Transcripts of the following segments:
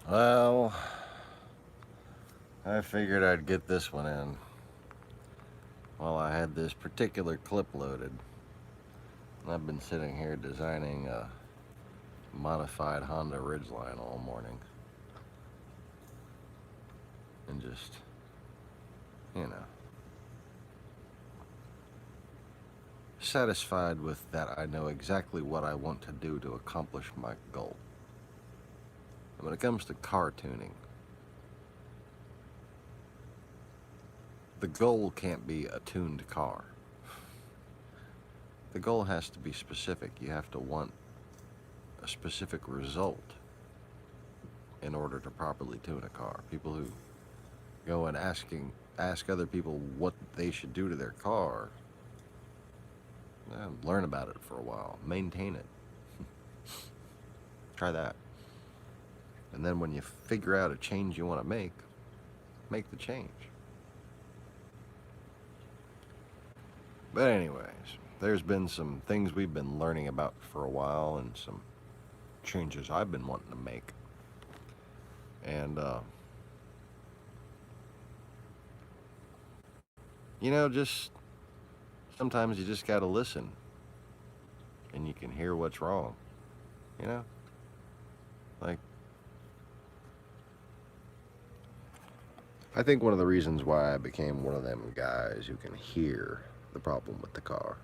Well, I figured I'd get this one in while I had this particular clip loaded. And I've been sitting here designing a modified Honda Ridgeline all morning. And just, you know, satisfied with that I know exactly what I want to do to accomplish my goal. And when it comes to car tuning, the goal can't be a tuned car. The goal has to be specific. You have to want a specific result in order to properly tune a car. People who go and ask other people what they should do to their car, learn about it for a while, maintain it. Try that. And then when you figure out a change you want to make the change. But anyways, there's been some things we've been learning about for a while and some changes I've been wanting to make. And, just sometimes you just got to listen and you can hear what's wrong. You know? Like, I think one of the reasons why I became one of them guys who can hear the problem with the car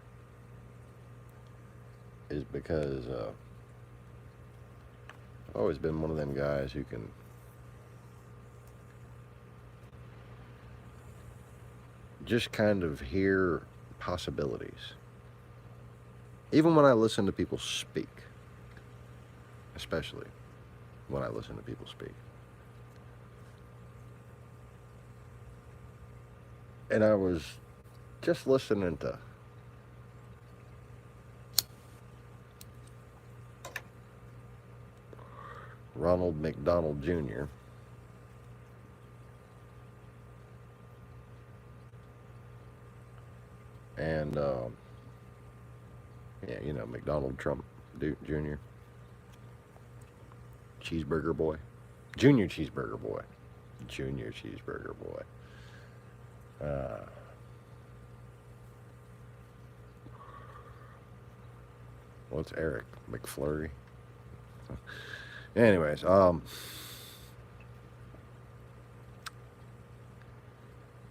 is because I've always been one of them guys who can just kind of hear possibilities. Even when I listen to people speak, especially when I listen to people speak. And I was just listening to Ronald McDonald Jr. And, McDonald Trump Jr. Cheeseburger Boy. Junior Cheeseburger Boy. Junior Cheeseburger Boy. What's Eric McFlurry? Anyways,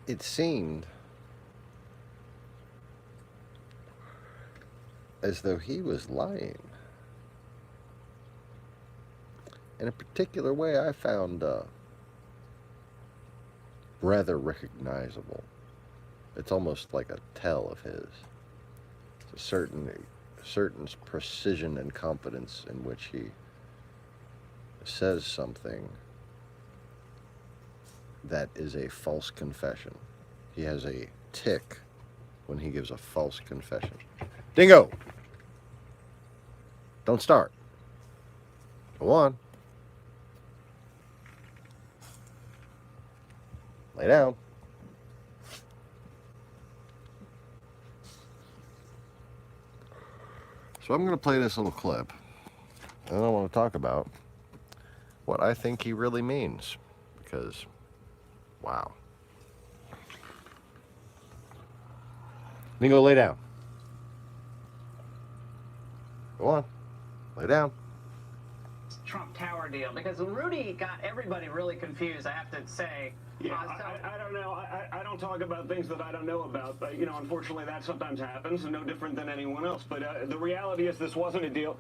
it seemed as though he was lying. In a particular way I found rather recognizable. It's almost like a tell of his. It's a certain precision and confidence in which he says something that is a false confession. He has a tick when he gives a false confession. Dingo! Don't start. Go on. Lay down. So I'm going to play this little clip, and I want to talk about what I think he really means, because, wow. Dingo, lay down. Go on. Lay down. Trump Tower deal, because Rudy got everybody really confused, I have to say. Yeah, I don't know. I don't talk about things that I don't know about. But, unfortunately, that sometimes happens, and no different than anyone else. But the reality is this wasn't a deal.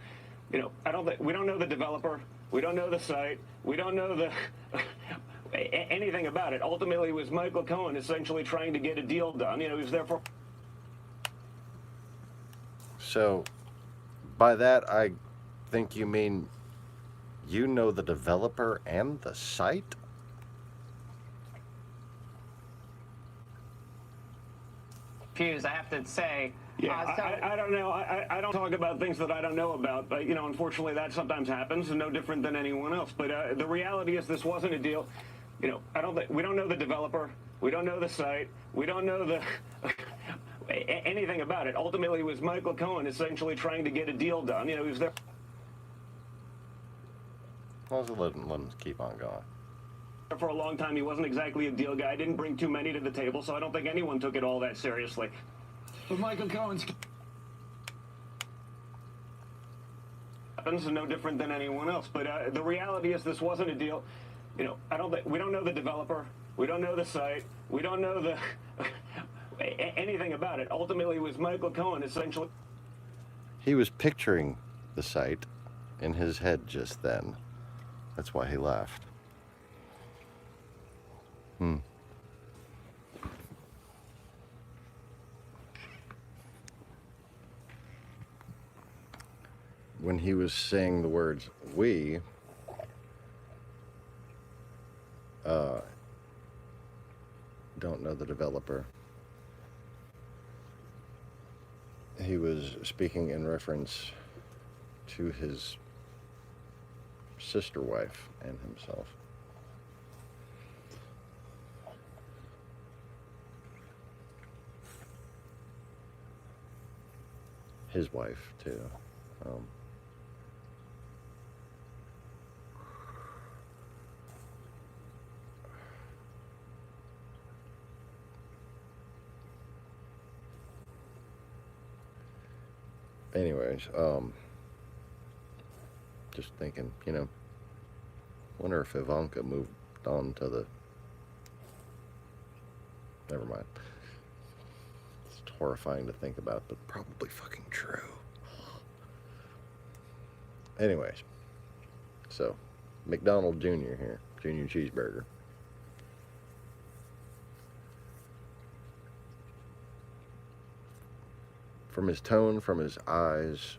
We don't know the developer. We don't know the site. We don't know the anything about it. Ultimately, it was Michael Cohen essentially trying to get a deal done. He was there for. So, by that, I think you mean you know the developer and the site? Confused, I have to say. Yeah, I don't know. I don't talk about things that I don't know about. But, unfortunately, that sometimes happens, and no different than anyone else. But the reality is this wasn't a deal. We don't know the developer. We don't know the site. We don't know the anything about it. Ultimately, it was Michael Cohen essentially trying to get a deal done. He was there. Also, let him keep on going. For a long time, he wasn't exactly a deal guy. Didn't bring too many to the table, so I don't think anyone took it all that seriously. But Michael Cohen's happens, no different than anyone else. But the reality is, this wasn't a deal. You know, we don't know the developer. We don't know the site. We don't know the anything about it. Ultimately, it was Michael Cohen essentially. He was picturing the site in his head just then. That's why he left. When he was saying the words "we," don't know the developer, he was speaking in reference to his sister wife and himself. His wife, too. Anyways, just thinking, you know, wonder if Ivanka moved on to the... Never mind. It's horrifying to think about, but probably fucking true. Anyways, so, McDonald Jr. here, Junior Cheeseburger. From his tone, from his eyes,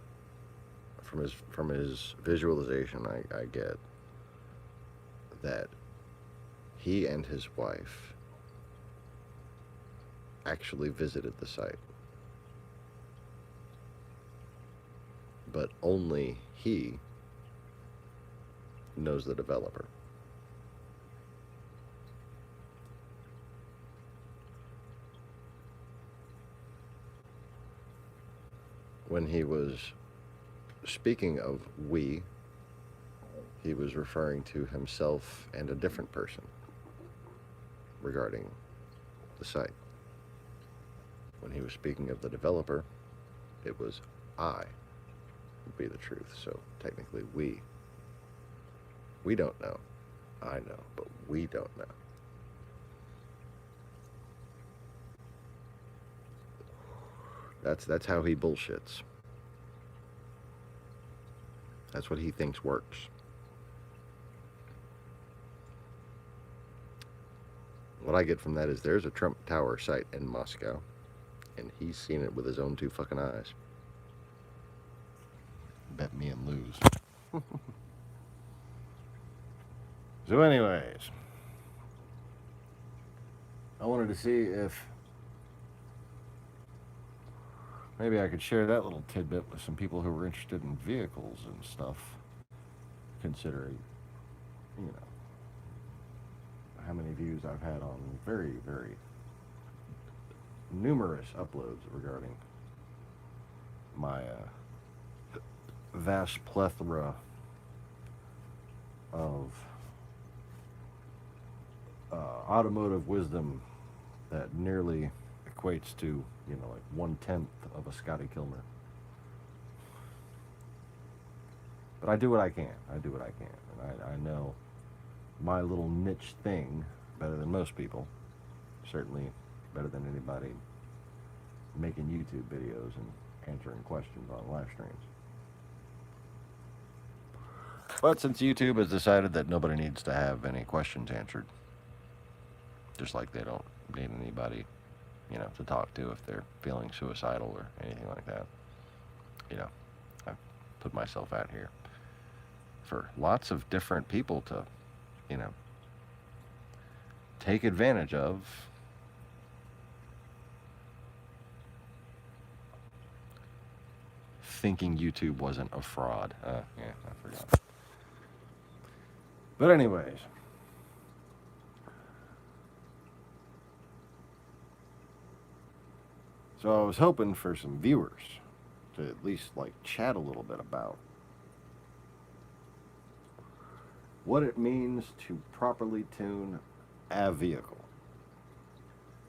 from his visualization, I get that he and his wife actually visited the site. But only he knows the developer. When he was speaking of we, he was referring to himself and a different person regarding the site. When he was speaking of the developer, it was I would be the truth. So technically we don't know. I know, but we don't know. That's how he bullshits. That's what he thinks works. What I get from that is there's a Trump Tower site in Moscow, and he's seen it with his own two fucking eyes. Bet me and lose. So anyways, I wanted to see if maybe I could share that little tidbit with some people who were interested in vehicles and stuff, considering, you know, how many views I've had on very, very numerous uploads regarding my vast plethora of automotive wisdom that nearly equates to, you know, like 1/10 of a Scotty Kilmer. But I do what I can. And I know my little niche thing better than most people. Certainly better than anybody making YouTube videos and answering questions on live streams. But since YouTube has decided that nobody needs to have any questions answered, just like they don't need anybody, you know, to talk to if they're feeling suicidal or anything like that, you know, I've put myself out here for lots of different people to, you know, take advantage of. Thinking YouTube wasn't a fraud. Yeah, I forgot. But anyways, so I was hoping for some viewers to at least like chat a little bit about what it means to properly tune a vehicle.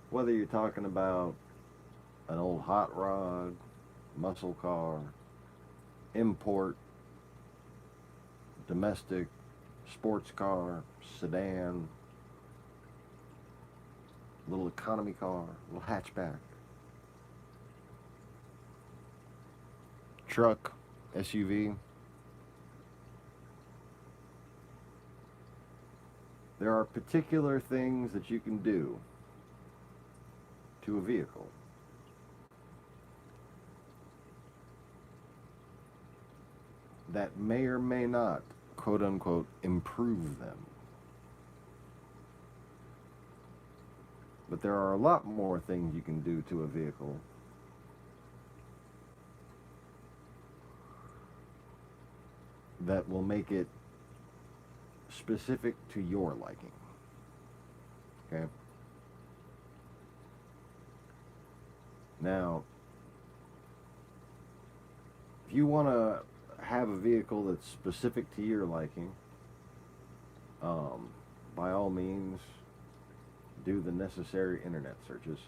Whether you're talking about an old hot rod, muscle car, import, domestic, sports car, sedan, little economy car, little hatchback, truck, SUV. There are particular things that you can do to a vehicle that may or may not, quote unquote, improve them. But there are a lot more things you can do to a vehicle that will make it specific to your liking. Okay? Now, if you want to have a vehicle that's specific to your liking, by all means, do the necessary internet searches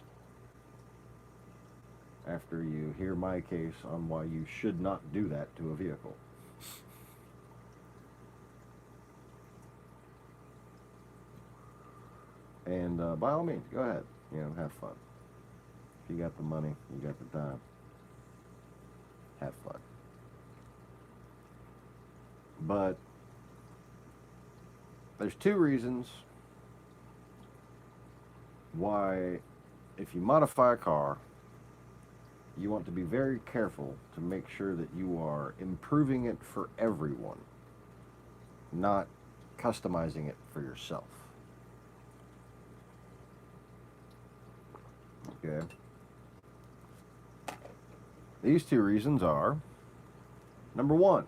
after you hear my case on why you should not do that to a vehicle. And by all means, go ahead, have fun. If you got the money, you got the time, have fun. But there's two reasons why, if you modify a car, you want to be very careful to make sure that you are improving it for everyone, not customizing it for yourself. Okay. These two reasons are, number one,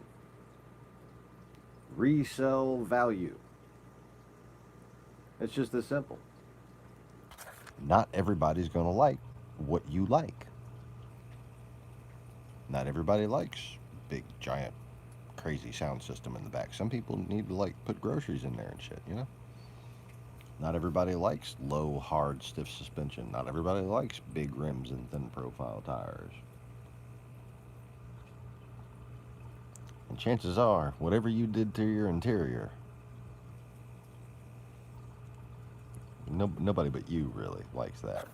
resale value. It's just this simple. Not everybody's going to like what you like. Not everybody likes big, giant, crazy sound system in the back. Some people need to put groceries in there and shit, Not everybody likes low, hard, stiff suspension. Not everybody likes big rims and thin profile tires. And chances are, whatever you did to your interior, nobody but you really likes that.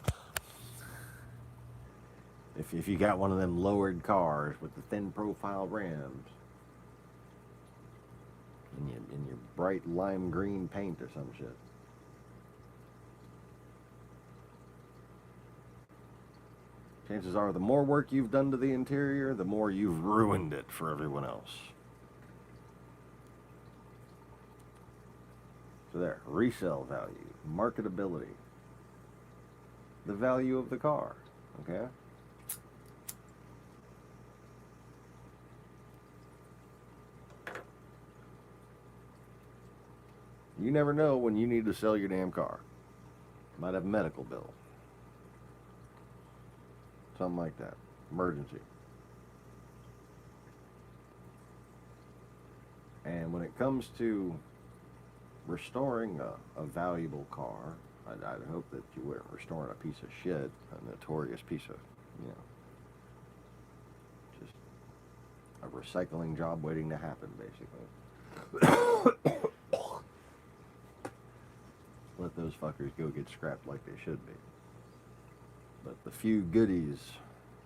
If you got one of them lowered cars with the thin profile rims and your bright lime green paint or some shit, chances are the more work you've done to the interior, the more you've ruined it for everyone else. So there, resale value, marketability, the value of the car, okay? You never know when you need to sell your damn car. Might have a medical bill. Something like that. Emergency. And when it comes to restoring a valuable car, I'd hope that you weren't restoring a piece of shit, a notorious piece of, just a recycling job waiting to happen, basically. Let those fuckers go get scrapped like they should be. But the few goodies,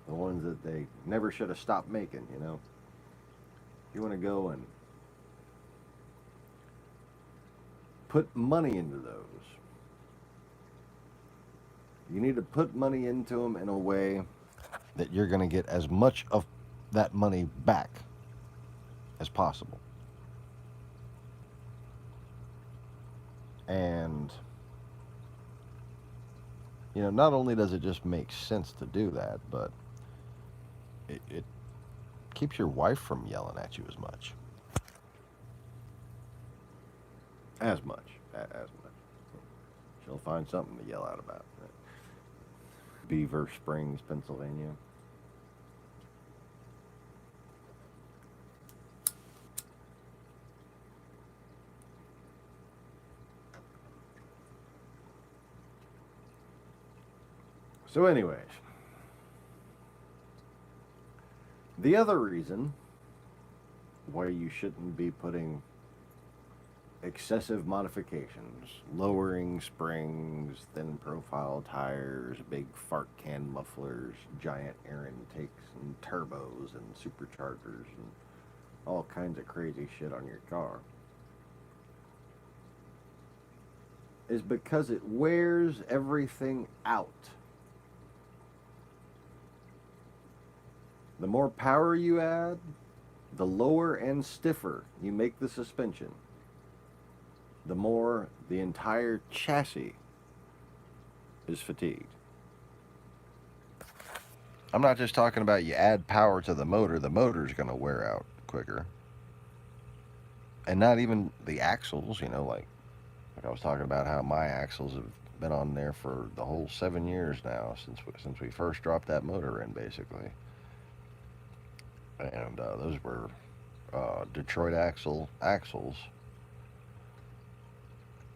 the ones that they never should have stopped making, you want to go and put money into those. You need to put money into them in a way that you're going to get as much of that money back as possible. And, not only does it just make sense to do that, but it keeps your wife from yelling at you as much. As much. She'll find something to yell out about. Beaver Springs, Pennsylvania. So anyways, the other reason why you shouldn't be putting excessive modifications, lowering springs, thin profile tires, big fart can mufflers, giant air intakes and turbos and superchargers and all kinds of crazy shit on your car is because it wears everything out. The more power you add, the lower and stiffer you make the suspension, the more the entire chassis is fatigued. I'm not just talking about you add power to the motor's going to wear out quicker. And not even the axles, like I was talking about how my axles have been on there for the whole 7 years now since we first dropped that motor in, basically. And those were Detroit axles,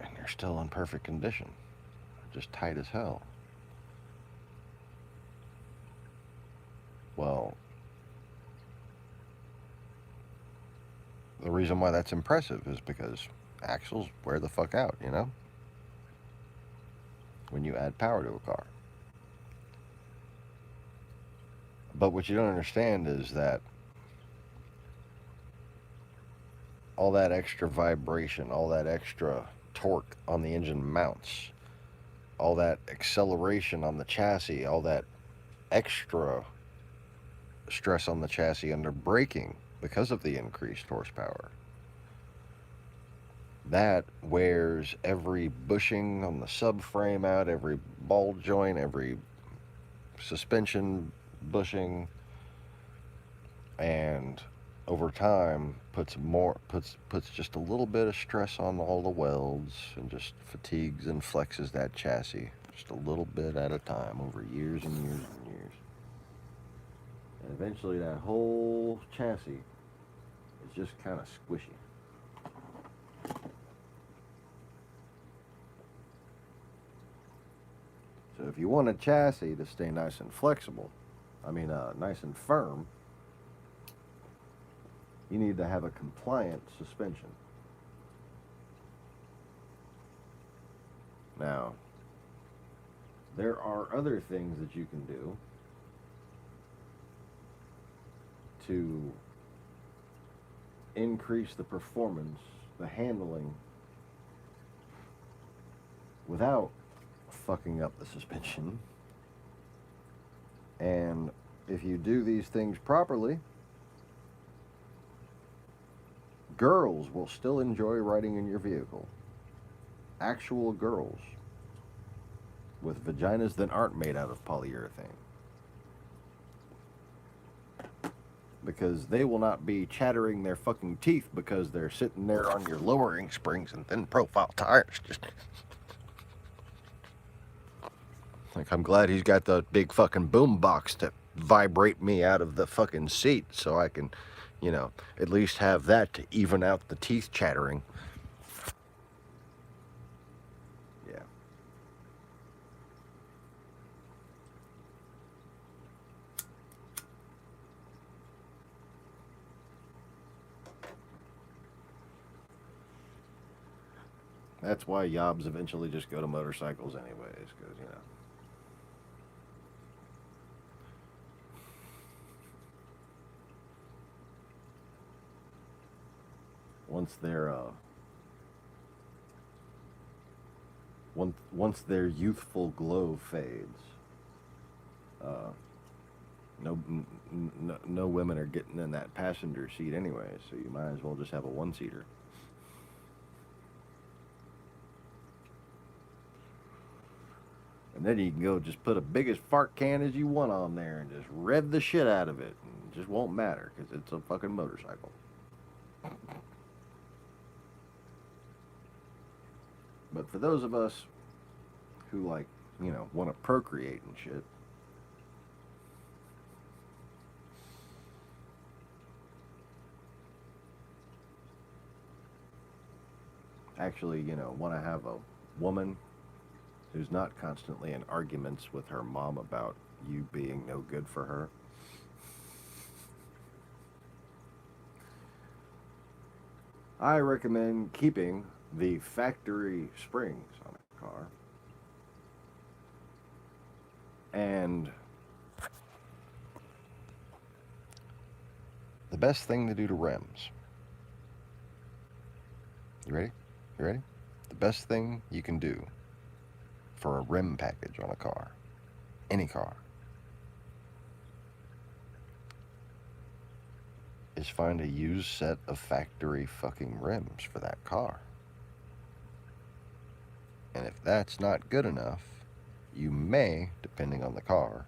and they're still in perfect condition, just tight as hell. Well, the reason why that's impressive is because axles wear the fuck out, when you add power to a car. But what you don't understand is that all that extra vibration, all that extra torque on the engine mounts, all that acceleration on the chassis, all that extra stress on the chassis under braking because of the increased horsepower, that wears every bushing on the subframe out, every ball joint, every suspension bushing, and over time puts just a little bit of stress on all the welds and just fatigues and flexes that chassis just a little bit at a time over years and years and years. And eventually that whole chassis is just kind of squishy. So if you want a chassis to stay nice and flexible, nice and firm, you need to have a compliant suspension. Now, there are other things that you can do to increase the performance, the handling, without fucking up the suspension. And if you do these things properly, girls will still enjoy riding in your vehicle. Actual girls with vaginas that aren't made out of polyurethane. Because they will not be chattering their fucking teeth because they're sitting there on your lowering springs and thin profile tires. Just like, I'm glad he's got the big fucking boom box to vibrate me out of the fucking seat so I can, at least have that to even out the teeth chattering. Yeah. That's why yobs eventually just go to motorcycles anyways, because, once their youthful glow fades, no women are getting in that passenger seat anyway, so you might as well just have a one-seater. And then you can go just put a biggest fart can as you want on there and just rev the shit out of it. And it just won't matter because it's a fucking motorcycle. But for those of us who want to procreate and shit, actually, want to have a woman who's not constantly in arguments with her mom about you being no good for her. I recommend keeping the factory springs on a car. And the best thing to do to rims. You ready? You ready? The best thing you can do for a rim package on a car, any car, is find a used set of factory fucking rims for that car. And if that's not good enough, you may, depending on the car,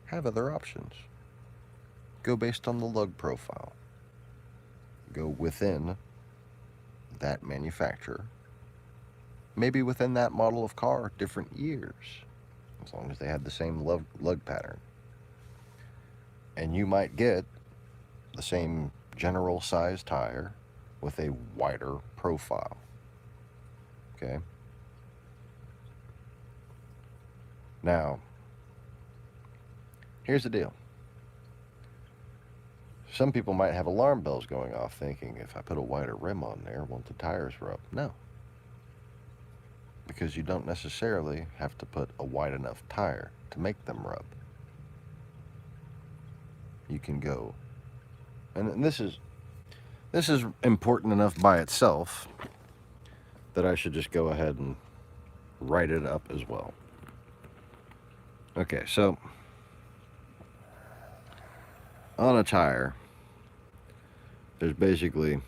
have other options. Go based on the lug profile. Go within that manufacturer. Maybe within that model of car, different years, as long as they have the same lug pattern. And you might get the same general size tire with a wider profile. Okay? Now, here's the deal. Some people might have alarm bells going off thinking, if I put a wider rim on there, won't the tires rub? No. Because you don't necessarily have to put a wide enough tire to make them rub. You can go, and this is important enough by itself that I should just go ahead and write it up as well. Okay, so on a tire, there's basically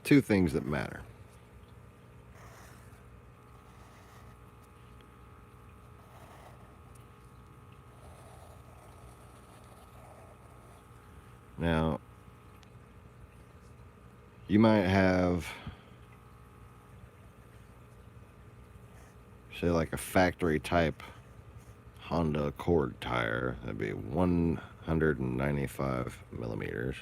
two things that matter. Now, you might have, say, like a factory type Honda Accord tire. That'd be 195 millimeters.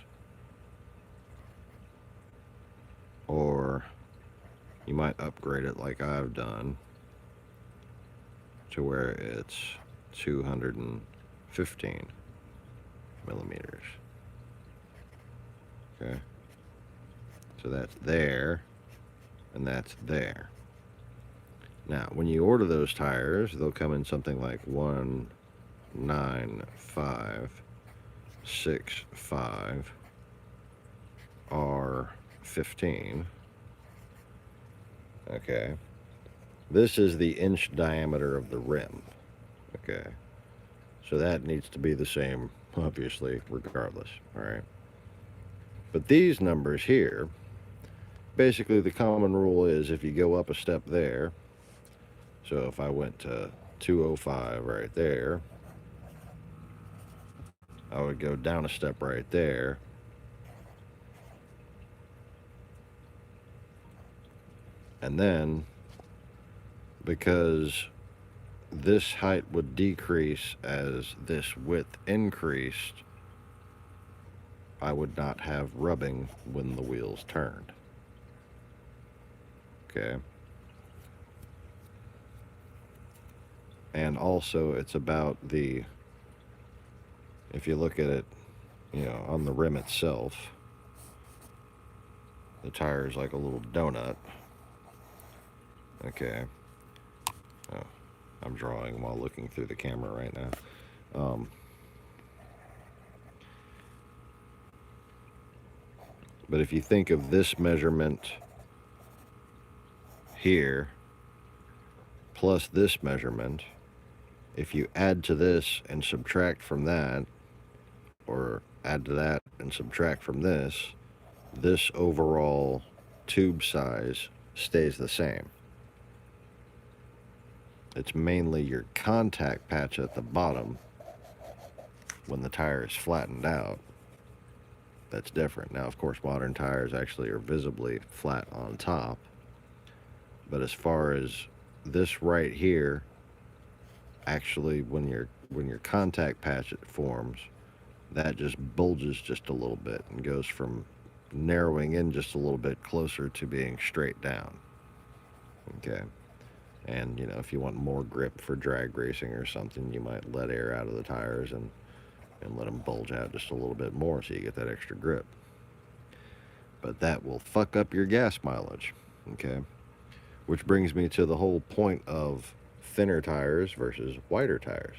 Or you might upgrade it like I've done to where it's 215 millimeters. Okay, so that's there and that's there. Now when you order those tires, they'll come in something like 19565 R15. Okay, this is the inch diameter of the rim. Okay, so that needs to be the same, obviously, regardless. All right. But these numbers here, basically the common rule is if you go up a step there, so if I went to 205 right there, I would go down a step right there, and then because this height would decrease as this width increased, I would not have rubbing when the wheels turned. Okay. And also it's about the, if you look at it, you know, on the rim itself, the tire is like a little donut. Okay. Oh, I'm drawing while looking through the camera right now. But if you think of this measurement here plus this measurement, if you add to this and subtract from that, or add to that and subtract from this, this overall tube size stays the same. It's mainly your contact patch at the bottom when the tire is flattened out that's different. Now, of course, modern tires actually are visibly flat on top, but as far as this right here, actually when your contact patch it forms, that just bulges just a little bit and goes from narrowing in just a little bit closer to being straight down. Okay, And, you know, if you want more grip for drag racing or something, you might let air out of the tires and let them bulge out just a little bit more so you get that extra grip. But that will fuck up your gas mileage, okay? Which brings me to the whole point of thinner tires versus wider tires.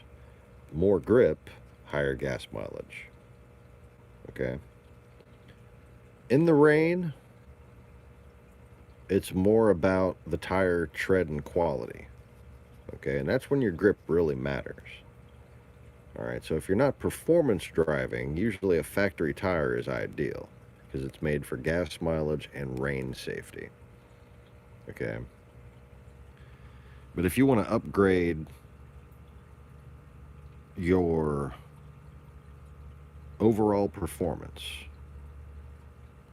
More grip, higher gas mileage, okay? In the rain, it's more about the tire tread and quality, okay? And that's when your grip really matters. All right, so if you're not performance driving, usually a factory tire is ideal because it's made for gas mileage and rain safety, okay? But if you want to upgrade your overall performance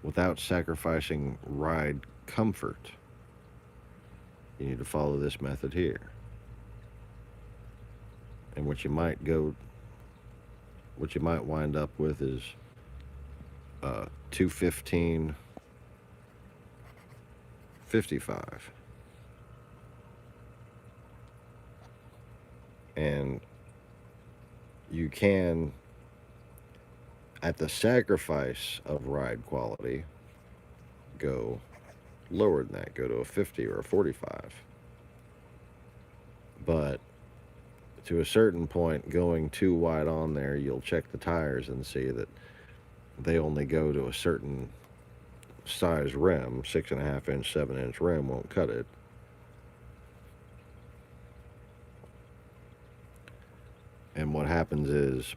without sacrificing ride comfort, you need to follow this method here. And what you might wind up with is 215/55. And you can, at the sacrifice of ride quality, go lower than that, go to a 50 or a 45. But to a certain point, going too wide on there, you'll check the tires and see that they only go to a certain size rim. 6.5 inch, 7 inch rim won't cut it. And what happens is,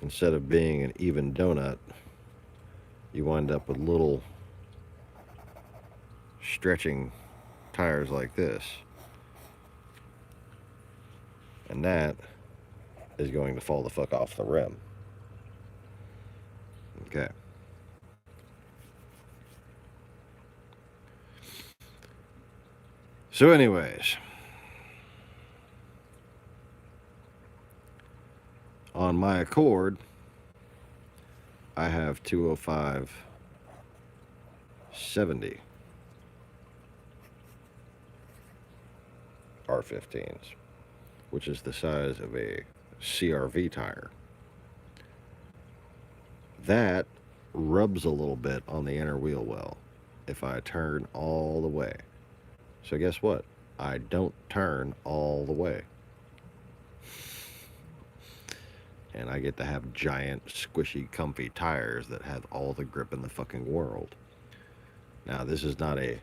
instead of being an even donut, you wind up with little stretching tires like this. And that is going to fall the fuck off the rim. Okay. So anyways, on my Accord, I have 205/70 R15s, which is the size of a CRV tire. That rubs a little bit on the inner wheel well if I turn all the way. So guess what? I don't turn all the way. And I get to have giant, squishy, comfy tires that have all the grip in the fucking world. Now, this is not a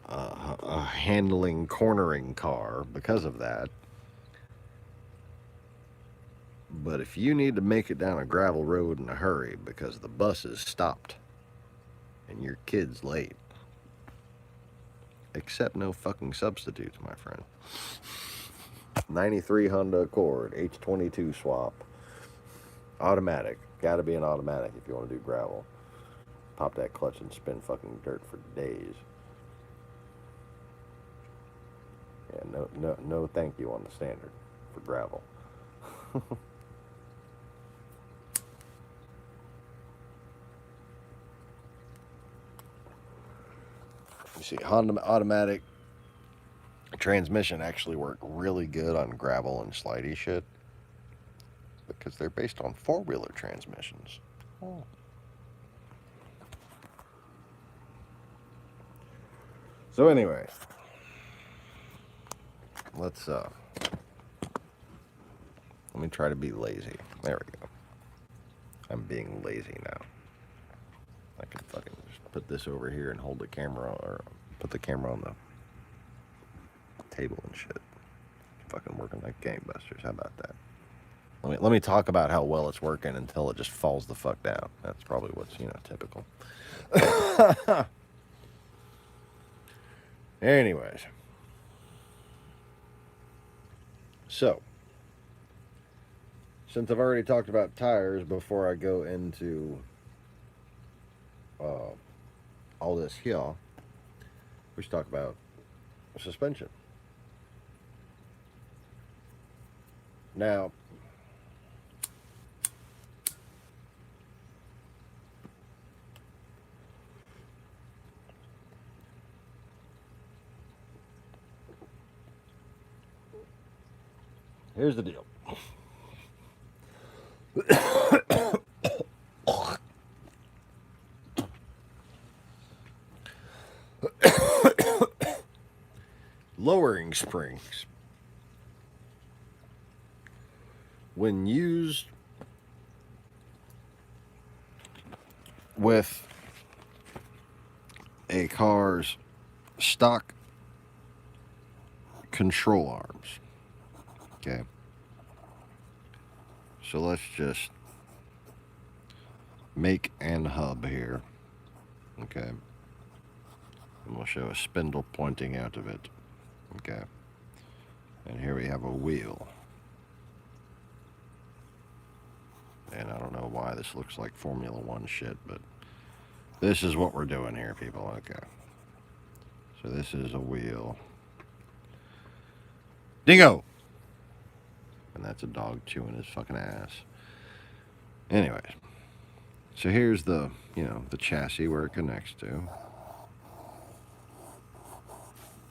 handling, cornering car because of that. But if you need to make it down a gravel road in a hurry because the bus is stopped and your kid's late, accept no fucking substitutes, my friend. 93 Honda Accord, H22 swap. Automatic. Gotta be an automatic if you want to do gravel. Pop that clutch and spin fucking dirt for days. Yeah, no thank you on the standard for gravel. You see, Honda automatic transmission actually work really good on gravel and slidey shit because they're based on four-wheeler transmissions. Oh. So anyway, let me try to be lazy. There we go. I'm being lazy now. I can fucking just put this over here and hold the camera, or put the camera on the table and shit. Fucking working like gangbusters. How about that? Let me talk about how well it's working until it just falls the fuck down. That's probably what's, typical. Anyways. So, since I've already talked about tires before I go into all this here, we should talk about suspension. Now, Here's the deal. Lowering springs, when used with a car's stock control arms, okay, so let's just make an hub here, okay, and we'll show a spindle pointing out of it, okay, and here we have a wheel, and I don't know why this looks like Formula One shit, but this is what we're doing here, people, okay, so this is a wheel, dingo, and that's a dog chewing his fucking ass. Anyways, so here's the, the chassis where it connects to.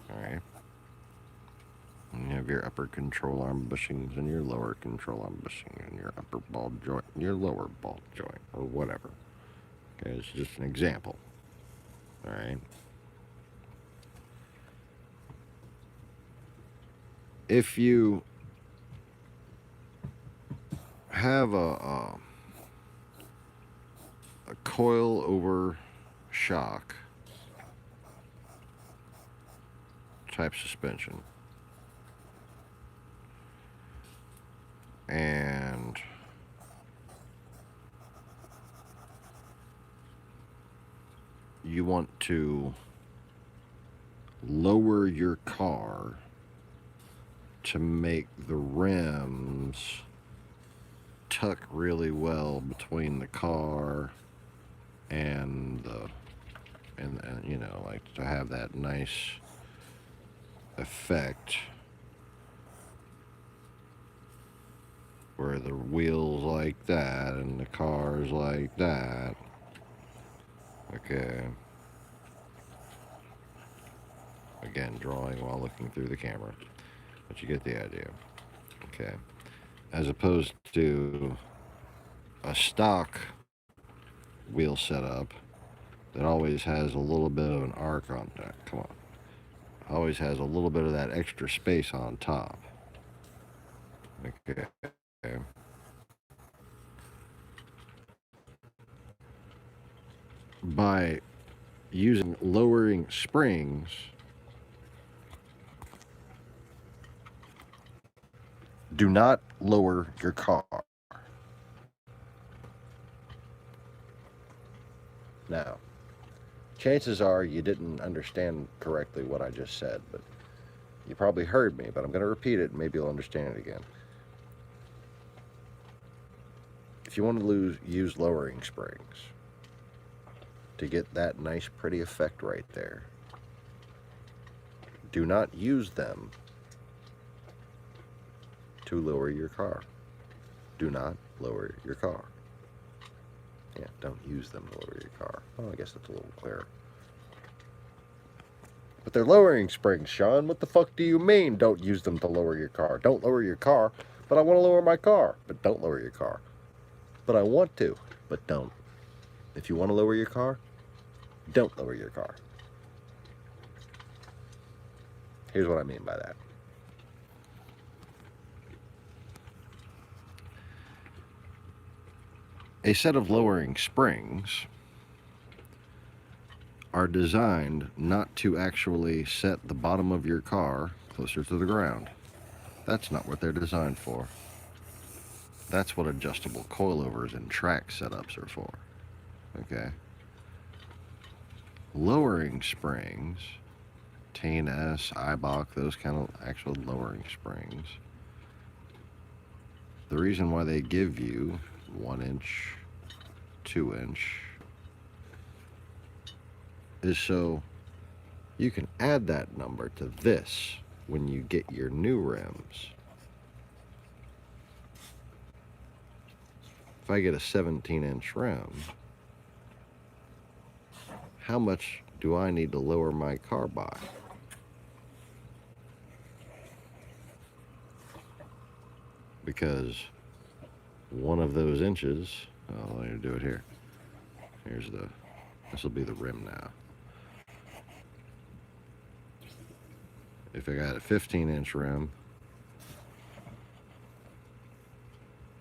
Alright. And you have your upper control arm bushings and your lower control arm bushing and your upper ball joint and your lower ball joint, or whatever. Okay, it's just an example. Alright. If you have a coil over shock type suspension, and you want to lower your car to make the rims tuck really well between the car and the and like to have that nice effect where the wheels like that and the car's like that, okay, again drawing while looking through the camera, but you get the idea, okay, as opposed to a stock wheel setup that always has a little bit of an arc on that. Come on. Always has a little bit of that extra space on top. Okay. By using lowering springs, do not lower your car. Now, chances are you didn't understand correctly what I just said, but you probably heard me, but I'm going to repeat it and maybe you'll understand it again. If you want to use lowering springs to get that nice pretty effect right there, do not use them to lower your car. Do not lower your car. Yeah, don't use them to lower your car. Oh, I guess that's a little clearer. But they're lowering springs, Sean. What the fuck do you mean, don't use them to lower your car? Don't lower your car, but I want to lower my car. But don't lower your car. But I want to, but don't. If you want to lower your car, don't lower your car. Here's what I mean by that. A set of lowering springs are designed not to actually set the bottom of your car closer to the ground. That's not what they're designed for. That's what adjustable coilovers and track setups are for. Okay? Lowering springs, T&S, IBOC, those kind of actual lowering springs, the reason why they give you 1 inch, 2 inch, is so you can add that number to this when you get your new rims. If I get a 17-inch rim, how much do I need to lower my car by? because one of those inches, I'll let you do it here. This will be the rim now. If I got a 15-inch rim,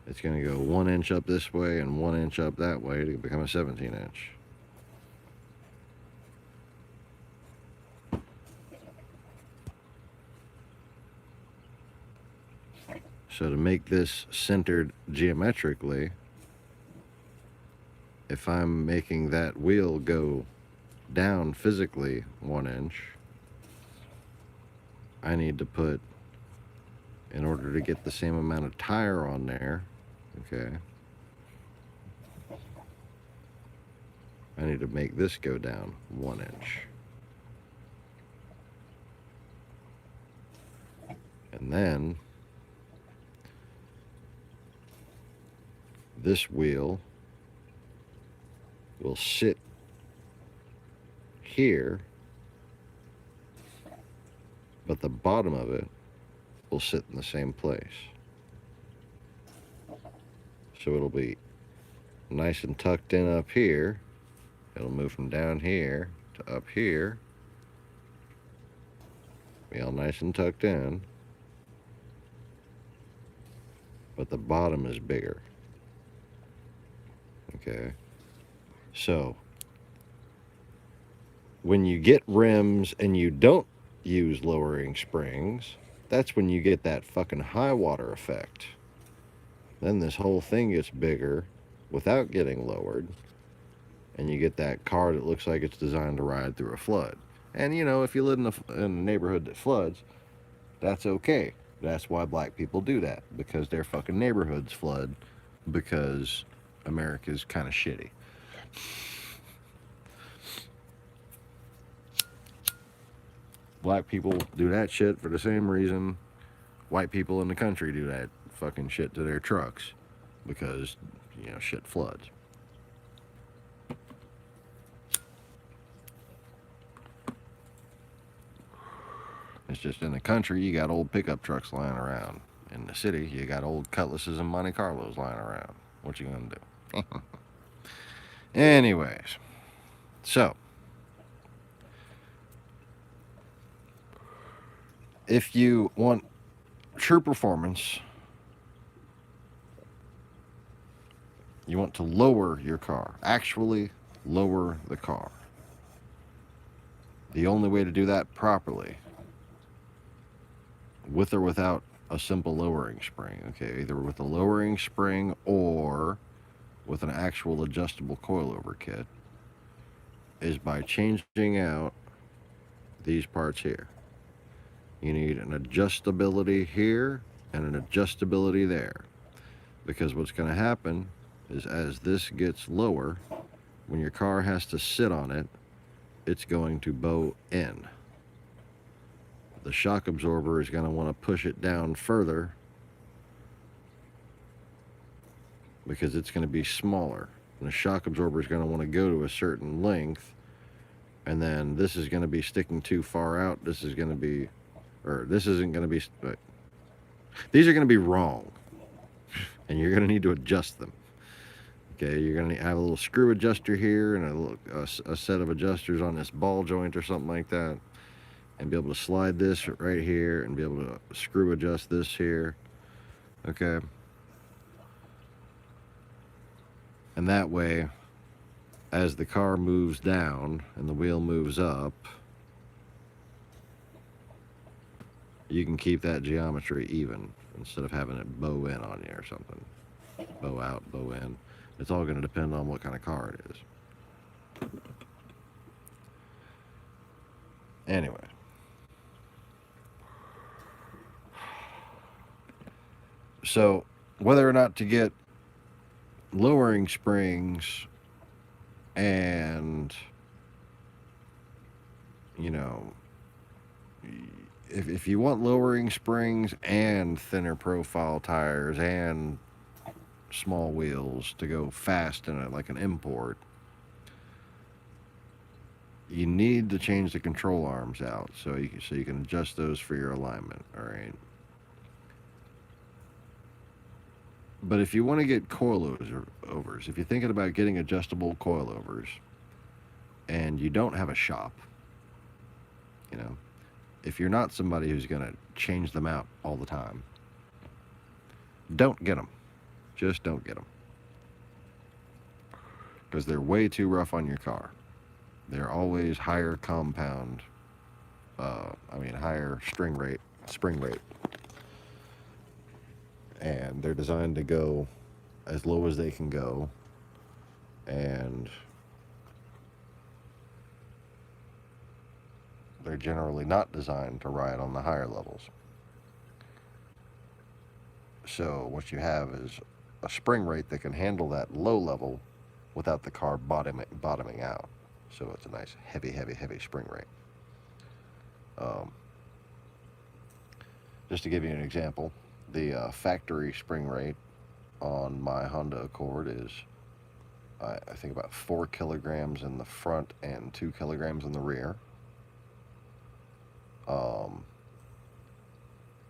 it's going to go 1 inch up this way and 1 inch up that way to become a 17-inch. So to make this centered geometrically, if I'm making that wheel go down physically 1 inch, I need to put, in order to get the same amount of tire on there, okay, I need to make this go down 1 inch. And then this wheel will sit here, but the bottom of it will sit in the same place. So it'll be nice and tucked in up here. It'll move from down here to up here. Be all nice and tucked in. But the bottom is bigger. Okay. So when you get rims and you don't use lowering springs, that's when you get that fucking high water effect. Then this whole thing gets bigger without getting lowered, and you get that car that looks like it's designed to ride through a flood. And you know, if you live in a neighborhood that floods, that's okay. That's why black people do that, because their fucking neighborhoods flood, because America's kind of shitty. Black people do that shit for the same reason white people in the country do that fucking shit to their trucks, because, you know, shit floods. It's just in the country, you got old pickup trucks lying around. In the city, you got old Cutlasses and Monte Carlos lying around. What you gonna do? Anyways, so if you want true performance, you want to lower your car, actually lower the car. The only way to do that properly, with or without a simple lowering spring, okay, either with a lowering spring or with an actual adjustable coilover kit, is by changing out these parts here. You need an adjustability here and an adjustability there, because what's going to happen is as this gets lower, when your car has to sit on it, it's going to bow in. The shock absorber is going to want to push it down further because it's going to be smaller. And the shock absorber is going to want to go to a certain length, and then this is going to be sticking too far out. This is going to be, or this isn't going to be, these are going to be wrong, and you're going to need to adjust them. Okay, you're going to have a little screw adjuster here and a set of adjusters on this ball joint or something like that, and be able to slide this right here and be able to screw adjust this here. Okay. And that way, as the car moves down and the wheel moves up, you can keep that geometry even instead of having it bow in on you or something. Bow out, bow in. It's all going to depend on what kind of car it is. Anyway. So, whether or not to get lowering springs and, you know, if you want lowering springs and thinner profile tires and small wheels to go fast in it like an import, you need to change the control arms out so you can adjust those for your alignment. All right. But if you want to get coilovers, if you're thinking about getting adjustable coilovers and you don't have a shop, you know, if you're not somebody who's going to change them out all the time, don't get them. Just don't get them. Because they're way too rough on your car. They're always higher compound, higher spring rate. And they're designed to go as low as they can go. And they're generally not designed to ride on the higher levels. So what you have is a spring rate that can handle that low level without the car bottoming out. So it's a nice heavy spring rate. Just to give you an example, the factory spring rate on my Honda Accord is, I think, about 4 kilograms in the front and 2 kilograms in the rear.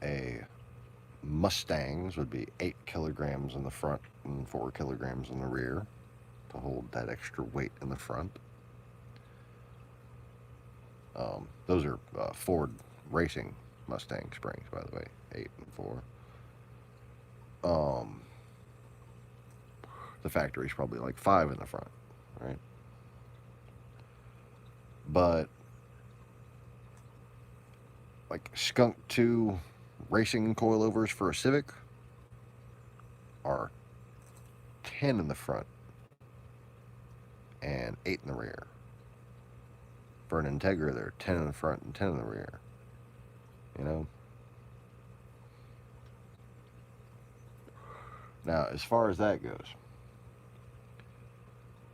A Mustang's would be 8 kilograms in the front and 4 kilograms in the rear to hold that extra weight in the front. Those are Ford racing Mustang springs, by the way, 8 and 4. The factory's probably like 5 in the front, right? But like Skunk 2 racing coilovers for a Civic are 10 in the front and 8 in the rear. For an Integra, they're 10 in the front and 10 in the rear. You know? Now, as far as that goes,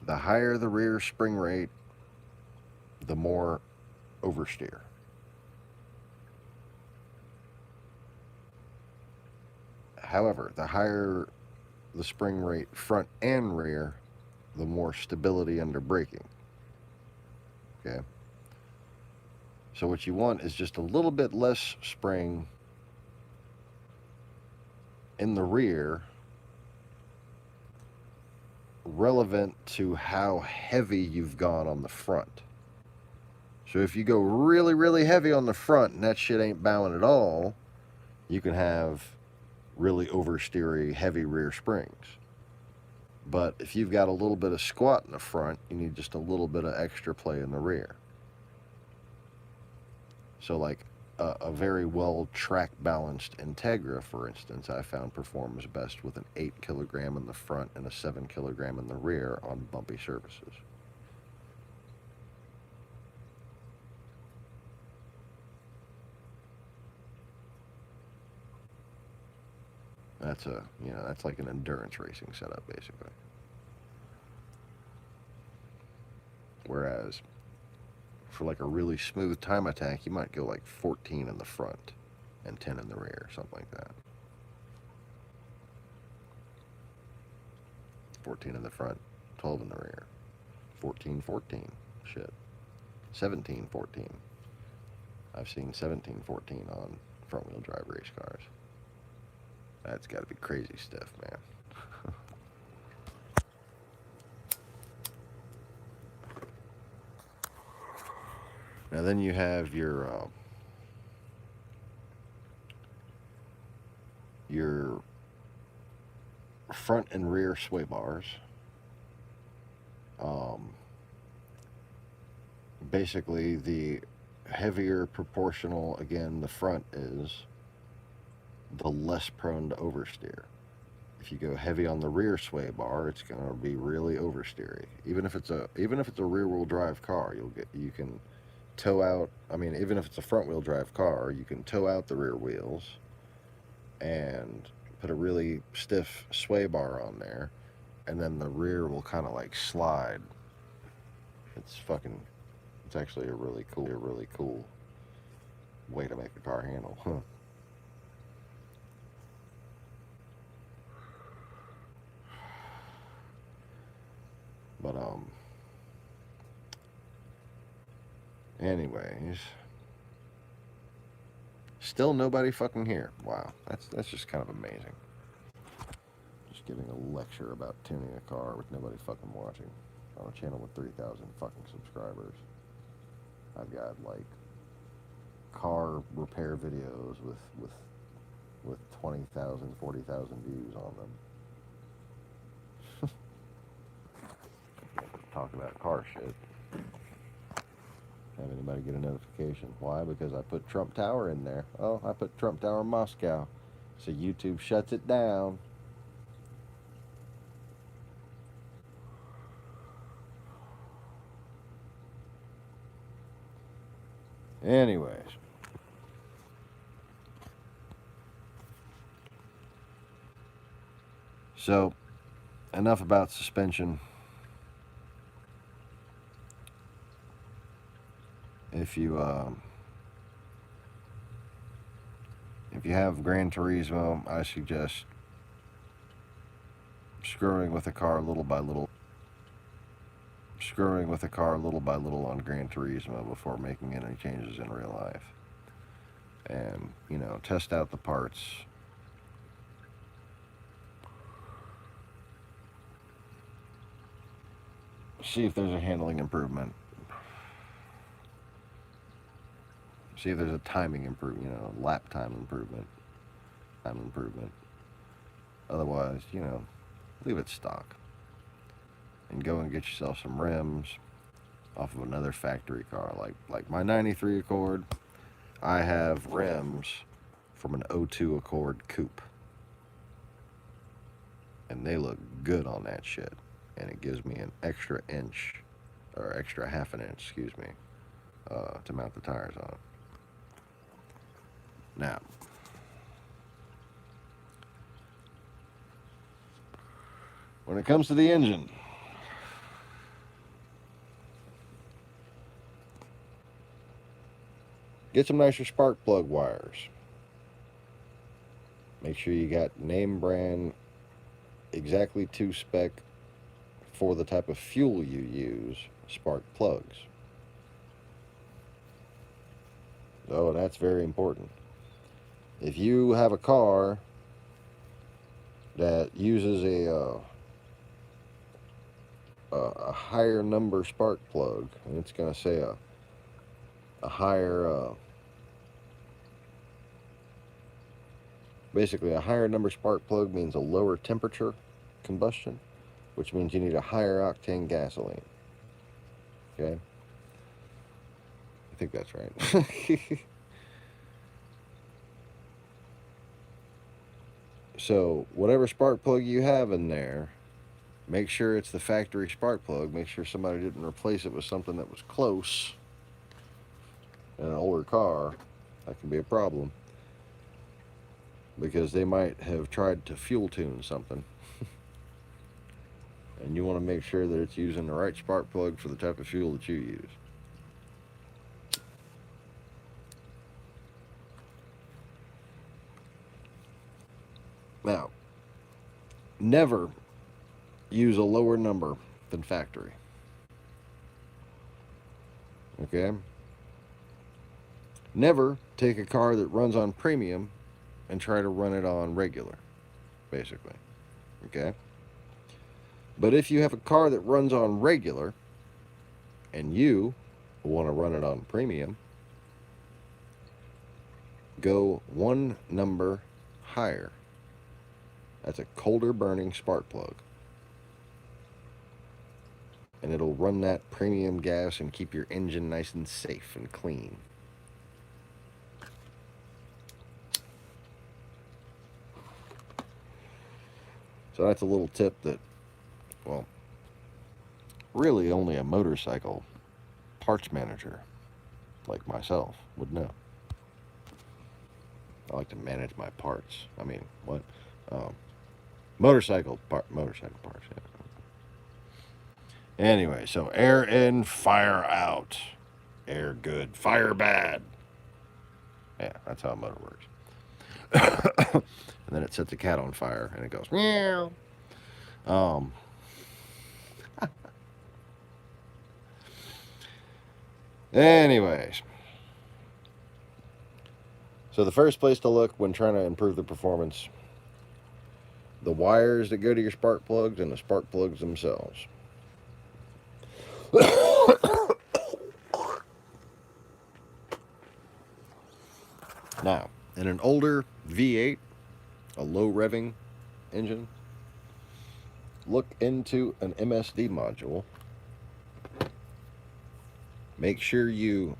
the higher the rear spring rate, the more oversteer. However, the higher the spring rate front and rear, the more stability under braking. Okay? So what you want is just a little bit less spring in the rear, relevant to how heavy you've gone on the front. So if you go really heavy on the front and that shit ain't bowing at all, you can have really oversteery heavy rear springs. But if you've got a little bit of squat in the front, you need just a little bit of extra play in the rear. So like a very well track balanced Integra, for instance, I found performs best with an 8 kilogram in the front and a 7 kilogram in the rear on bumpy surfaces. That's like an endurance racing setup, basically. Whereas for like a really smooth time attack, you might go like 14 in the front and 10 in the rear, something like that. 14 in the front, 12 in the rear. 14, shit. 17-14. I've seen 17-14 on front-wheel drive race cars. That's got to be crazy stiff, man. Now then you have your front and rear sway bars. Basically, the heavier proportional, again, the front is, the less prone to oversteer. If you go heavy on the rear sway bar, it's going to be really oversteery. Even if it's a rear-wheel drive car, you can tow out. I mean, even if it's a front-wheel drive car, you can tow out the rear wheels and put a really stiff sway bar on there, and then the rear will kind of like slide. It's actually a really cool way to make a car handle. Huh. But anyways, still nobody fucking here. Wow, that's just kind of amazing. giving a lecture about tuning a car with nobody fucking watching on a channel with 3,000 fucking subscribers. I've got like car repair videos with 20,000, 40,000 views on them. Talk about car shit. Have anybody get a notification? Why? Because I put Trump Tower in there. Oh, I put Trump Tower Moscow. So YouTube shuts it down. Anyways. So, enough about suspension. If you have Gran Turismo, I suggest screwing with the car little by little on Gran Turismo before making any changes in real life. And, you know, test out the parts. See if there's a handling improvement. See if there's a timing improvement, you know, lap time improvement. Otherwise, you know, leave it stock. And go and get yourself some rims off of another factory car. Like my 93 Accord, I have rims from an 02 Accord Coupe. And they look good on that shit. And it gives me an extra inch, or extra half an inch, excuse me, to mount the tires on. Now, when it comes to the engine, get some nicer spark plug wires. Make sure you got name brand exactly to spec for the type of fuel you use spark plugs. Oh, that's very important. If you have a car that uses a higher number spark plug, and it's going to say a higher, basically a higher number spark plug means a lower temperature combustion, which means you need a higher octane gasoline. Okay? I think that's right. So, whatever spark plug you have in there, make sure it's the factory spark plug. Make sure somebody didn't replace it with something that was close in an older car. That can be a problem, because they might have tried to fuel tune something. And you want to make sure that it's using the right spark plug for the type of fuel that you use. Now, never use a lower number than factory. Okay? Never take a car that runs on premium and try to run it on regular, basically. Okay? But if you have a car that runs on regular and you want to run it on premium, go one number higher. That's a colder burning spark plug. And it'll run that premium gas and keep your engine nice and safe and clean. So that's a little tip that, well, really only a motorcycle parts manager like myself would know. I like to manage my parts. I mean, what? Motorcycle parts, yeah. Anyway, so air in, fire out. Air good, fire bad. Yeah, that's how a motor works. And then it sets a cat on fire and it goes meow. Anyways, so the first place to look when trying to improve the performance, the wires that go to your spark plugs and the spark plugs themselves. Now, in an older V8, a low revving engine, look into an MSD module. Make sure you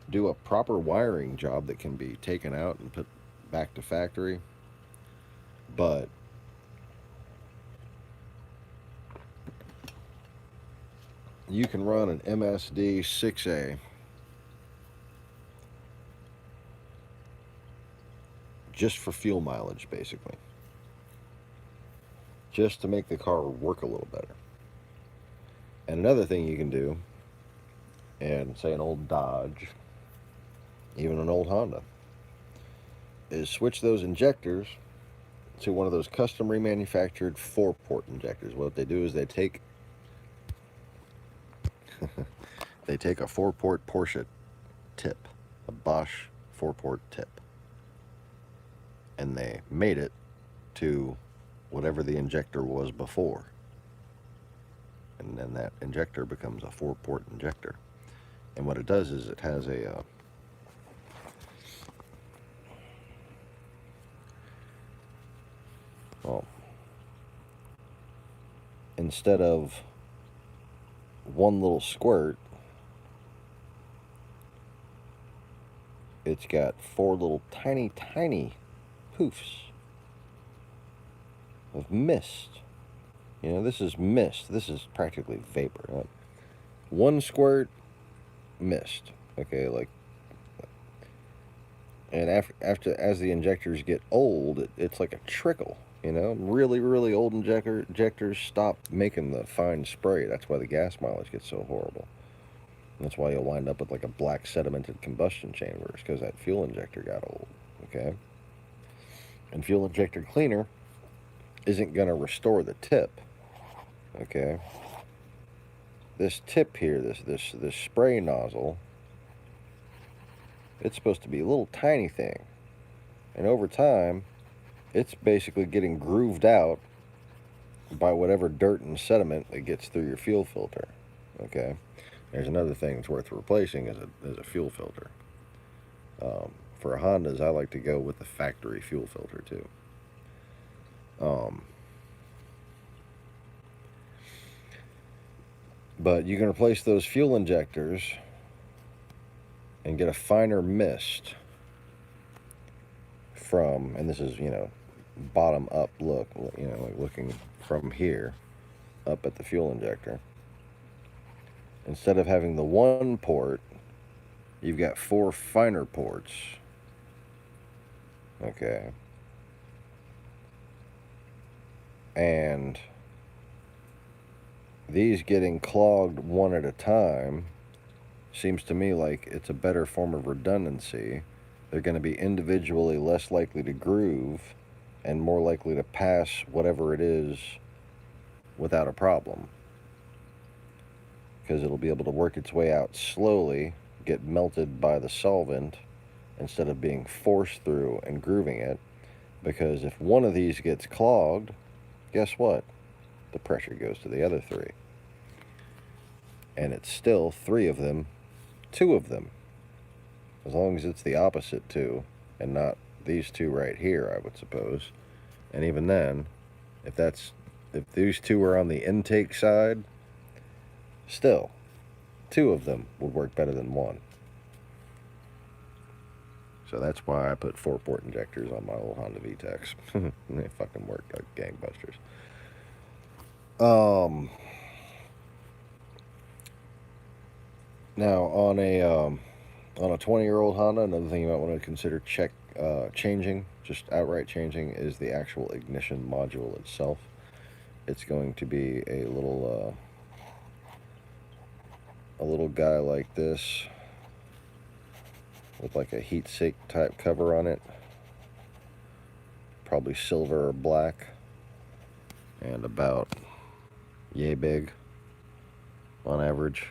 do a proper wiring job that can be taken out and put back to factory. But you can run an MSD 6A just for fuel mileage, basically. Just to make the car work a little better. And another thing you can do, and say an old Dodge, even an old Honda, is switch those injectors to one of those custom remanufactured 4-port injectors. What they do is they take a 4-port Porsche tip, a Bosch 4-port tip, and they made it to whatever the injector was before, and then that injector becomes a 4-port injector. And what it does is it has a well, instead of one little squirt, it's got 4 little tiny poofs of mist. You know, this is mist. This is practically vapor. One squirt, mist. Okay, like, and after as the injectors get old, it's like a trickle. You know, really old injectors stop making the fine spray. That's why the gas mileage gets so horrible. That's why you'll wind up with like a black sedimented combustion chambers, because that fuel injector got old. Okay, and fuel injector cleaner isn't going to restore the tip. Okay, this tip here, this spray nozzle, it's supposed to be a little tiny thing, and over time it's basically getting grooved out by whatever dirt and sediment that gets through your fuel filter. Okay, there's another thing that's worth replacing is a fuel filter. For Hondas, I like to go with the factory fuel filter too. But you can replace those fuel injectors and get a finer mist from, and this is, you know, bottom up look, you know, like looking from here up at the fuel injector. Instead of having the 1 port, you've got 4 finer ports. Okay. And these getting clogged one at a time seems to me like it's a better form of redundancy. They're going to be individually less likely to groove and more likely to pass whatever it is without a problem, because it'll be able to work its way out slowly, get melted by the solvent instead of being forced through and grooving it. Because if one of these gets clogged, guess what? The pressure goes to the other 3. And it's still 3 of them, 2 of them. As long as it's the opposite 2 and not these 2 right here, I would suppose. And even then, if these 2 are on the intake side, still 2 of them would work better than 1. So that's why I put 4-port injectors on my old Honda VTECs. They fucking work like gangbusters. Now on a 20-year-old Honda, another thing you might want to consider changing, just outright changing, is the actual ignition module itself. It's going to be a little guy like this with like a heat sink type cover on it, probably silver or black, and about yay big on average.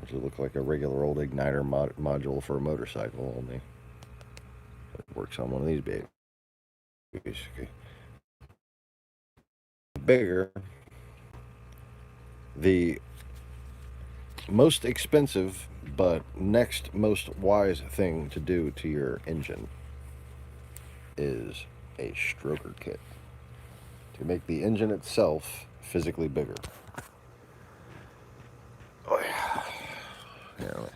Which would look like a regular old igniter module for a motorcycle, only it works on one of these babies. Okay. Bigger, the most expensive but next most wise thing to do to your engine is a stroker kit to make the engine itself physically bigger. Oh yeah. Here, let me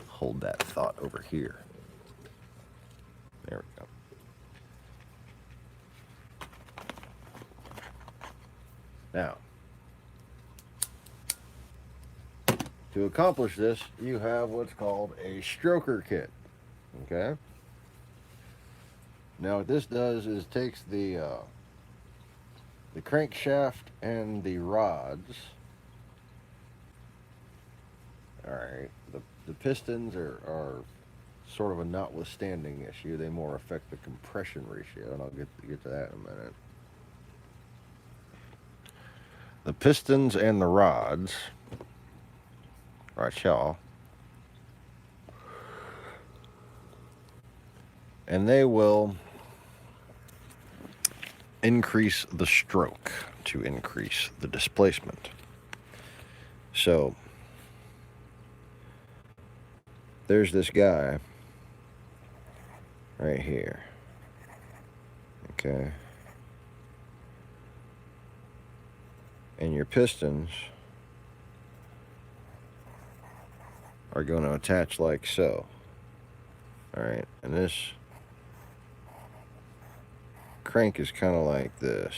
hold that thought over here. There we go. Now, to accomplish this, you have what's called a stroker kit. Okay? Now, what this does is takes the crankshaft and the rods. Alright, the pistons are sort of a notwithstanding issue. They more affect the compression ratio, and I'll get to that in a minute. The pistons and the rods, right, y'all, and they will increase the stroke to increase the displacement. So there's this guy right here. Okay. And your pistons are going to attach like so. Alright, and this crank is kind of like this.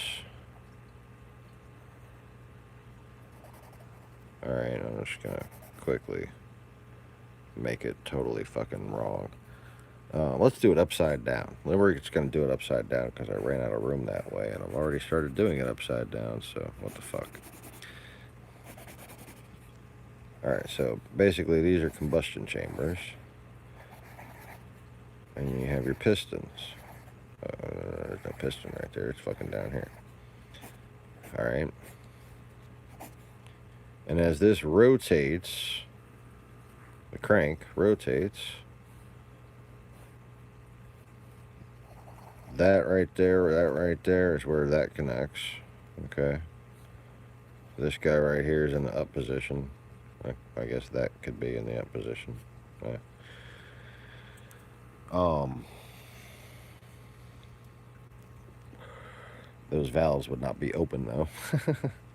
Alright, I'm just gonna quickly make it totally fucking wrong. Let's do it upside down. We're just gonna do it upside down because I ran out of room that way, and I've already started doing it upside down, so what the fuck. Alright, so basically these are combustion chambers. And you have your pistons. There's no piston right there, it's fucking down here. Alright. And as this rotates, the crank rotates, that right there is where that connects. Okay. This guy right here is in the up position. I guess that could be in the up position. Okay. Those valves would not be open though.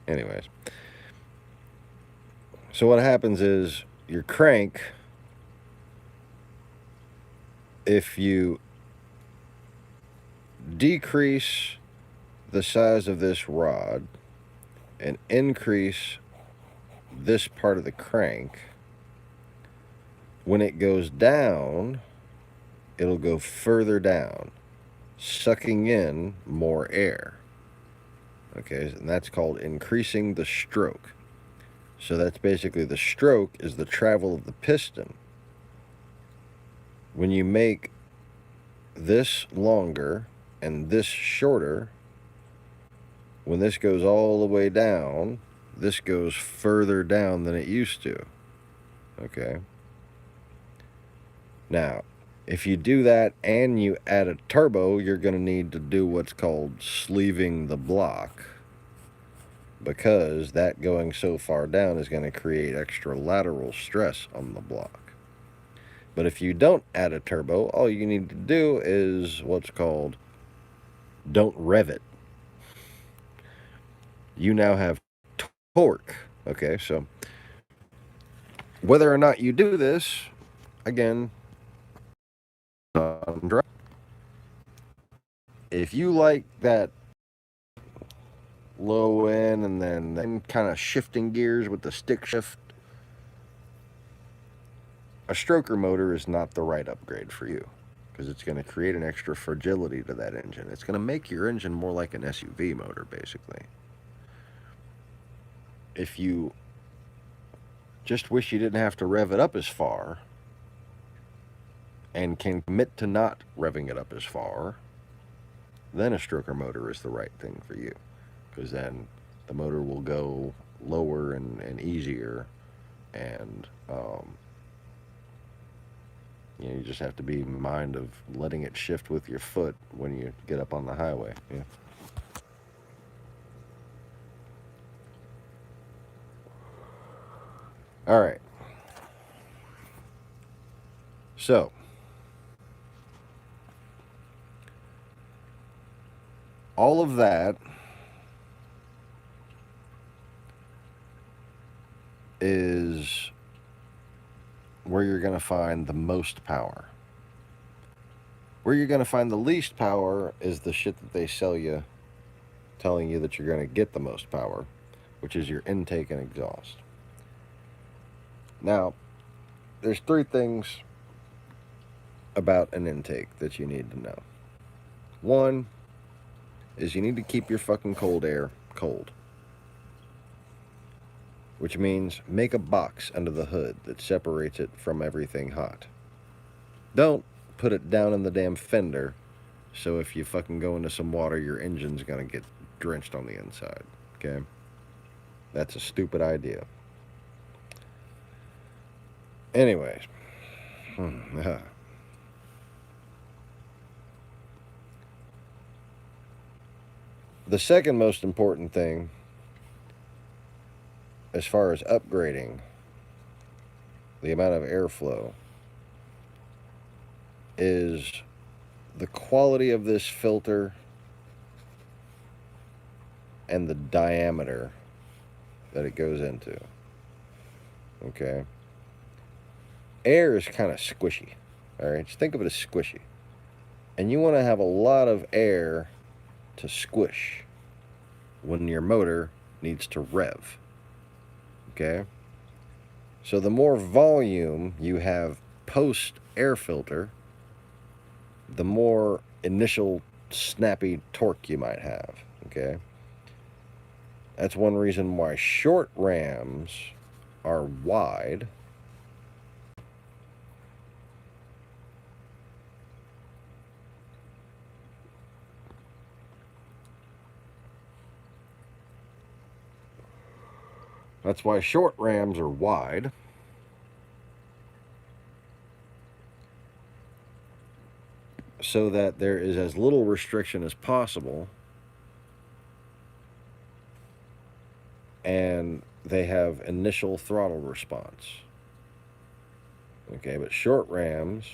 Anyways. So what happens is your crank, if you decrease the size of this rod and increase this part of the crank, when it goes down, it'll go further down, sucking in more air. Okay, and that's called increasing the stroke. So that's basically the stroke is the travel of the piston. When you make this longer and this shorter, when this goes all the way down, this goes further down than it used to. Okay. Now, if you do that and you add a turbo, you're going to need to do what's called sleeving the block, because that going so far down is going to create extra lateral stress on the block. But if you don't add a turbo, all you need to do is what's called don't rev it. You now have torque. Okay, so whether or not you do this, again, if you like that low end and then kind of shifting gears with the stick shift, a stroker motor is not the right upgrade for you, because it's going to create an extra fragility to that engine. It's going to make your engine more like an SUV motor, basically. If you just wish you didn't have to rev it up as far and can commit to not revving it up as far, then a stroker motor is the right thing for you, because then the motor will go lower and easier, and You just have to be in mind of letting it shift with your foot when you get up on the highway. Yeah. All right. So, all of that is where you're going to find the most power. Where you're going to find the least power is the shit that they sell you, telling you that you're going to get the most power, which is your intake and exhaust. Now, there's 3 things about an intake that you need to know. One is you need to keep your fucking cold air cold, which means make a box under the hood that separates it from everything hot. Don't put it down in the damn fender, so if you fucking go into some water, your engine's gonna get drenched on the inside, okay? That's a stupid idea. Anyways. The second most important thing, as far as upgrading the amount of airflow, is the quality of this filter and the diameter that it goes into. Okay? Air is kind of squishy. Alright? Just think of it as squishy. And you want to have a lot of air to squish when your motor needs to rev. Okay? So the more volume you have post air filter, the more initial snappy torque you might have. Okay? That's one reason why short rams are wide. That's why short rams are wide. So that there is as little restriction as possible. And they have initial throttle response. Okay, but short rams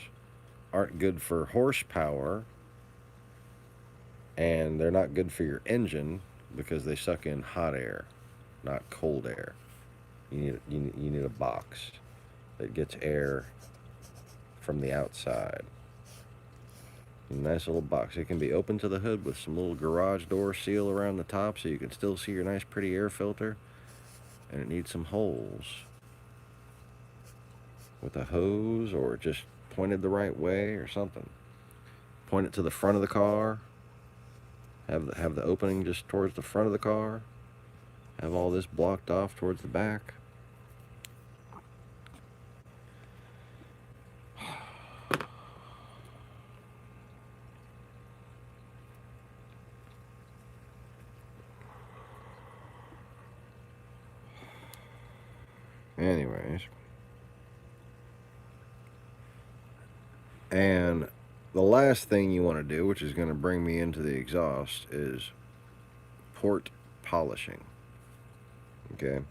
aren't good for horsepower. And they're not good for your engine because they suck in hot air, not cold air. You need a box that gets air from the outside. A nice little box. It can be open to the hood with some little garage door seal around the top so you can still see your nice pretty air filter. And it needs some holes with a hose, or just pointed the right way or something. Point it to the front of the car. Have the opening just towards the front of the car. Have all this blocked off towards the back. Anyways. And the last thing you want to do, which is going to bring me into the exhaust, is port polishing. Okay?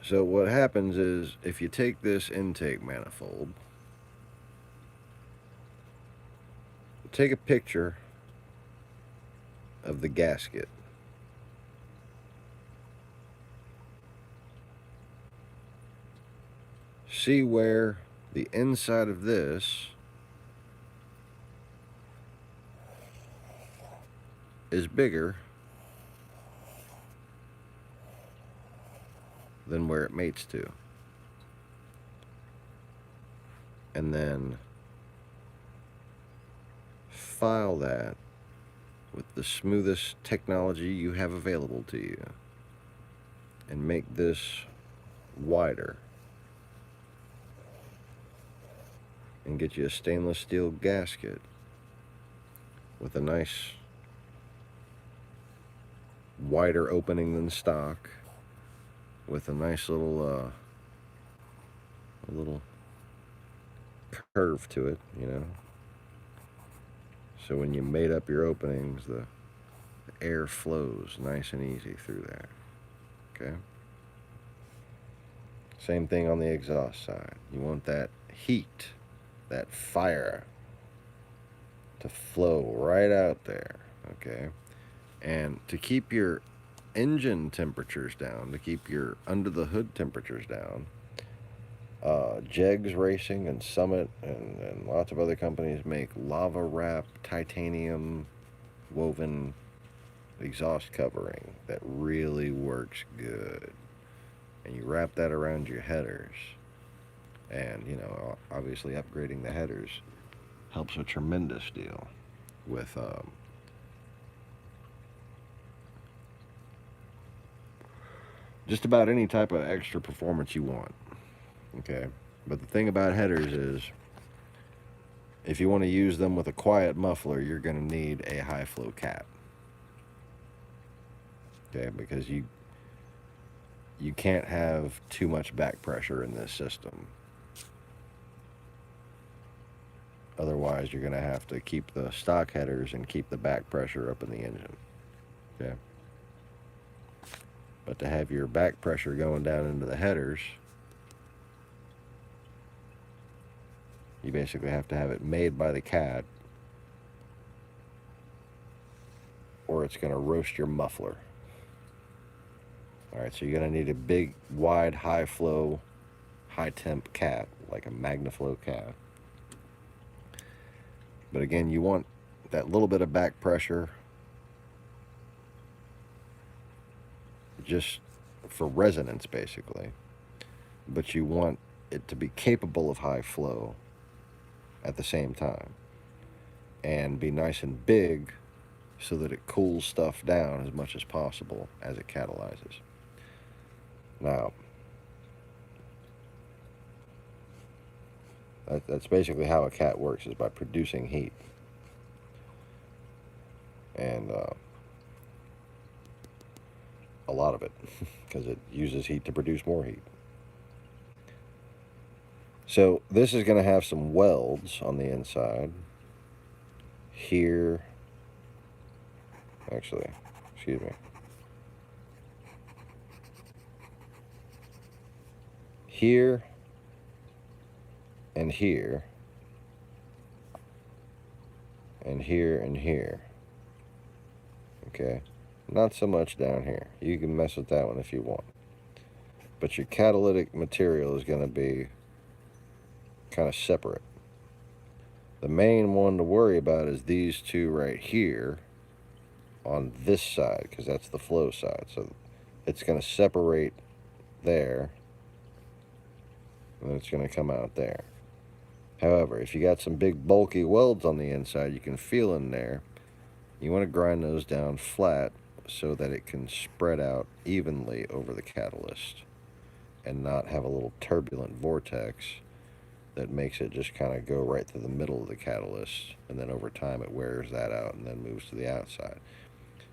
So what happens is, if you take this intake manifold, take a picture of the gasket. See where the inside of this is bigger than where it mates to. And then file that with the smoothest technology you have available to you and make this wider. And get you a stainless steel gasket with a nice wider opening than stock, with a nice little curve to it, you know. So when you made up your openings, the air flows nice and easy through there. Okay? Same thing on the exhaust side. You want that heat, that fire to flow right out there. Okay? And to keep your engine temperatures down, to keep your under the hood temperatures down, Jegs Racing and Summit and lots of other companies make lava wrap titanium woven exhaust covering that really works good. And you wrap that around your headers. And, you know, obviously upgrading the headers helps a tremendous deal with just about any type of extra performance you want. Okay? But the thing about headers is, if you want to use them with a quiet muffler, you're going to need a high flow cat. Okay? Because you can't have too much back pressure in this system. Otherwise, you're going to have to keep the stock headers and keep the back pressure up in the engine. Okay? But to have your back pressure going down into the headers, you basically have to have it made by the cat, or it's going to roast your muffler. Alright, so you're going to need a big, wide, high flow, high temp cat, like a MagnaFlow cat. But again, you want that little bit of back pressure just for resonance, basically. But you want it to be capable of high flow at the same time. And be nice and big so that it cools stuff down as much as possible as it catalyzes. Now, that's basically how a cat works, is by producing heat. And a lot of it, because it uses heat to produce more heat. So this is going to have some welds on the inside. Here, actually, excuse me. Here and here and here and here. Okay, not so much down here. You can mess with that one if you want. But your catalytic material is going to be kind of separate. The main one to worry about is these two right here on this side, because that's the flow side. So it's going to separate there, and then it's going to come out there. However, if you got some big bulky welds on the inside, you can feel in there, you want to grind those down flat so that it can spread out evenly over the catalyst and not have a little turbulent vortex that makes it just kind of go right through the middle of the catalyst, and then over time it wears that out and then moves to the outside.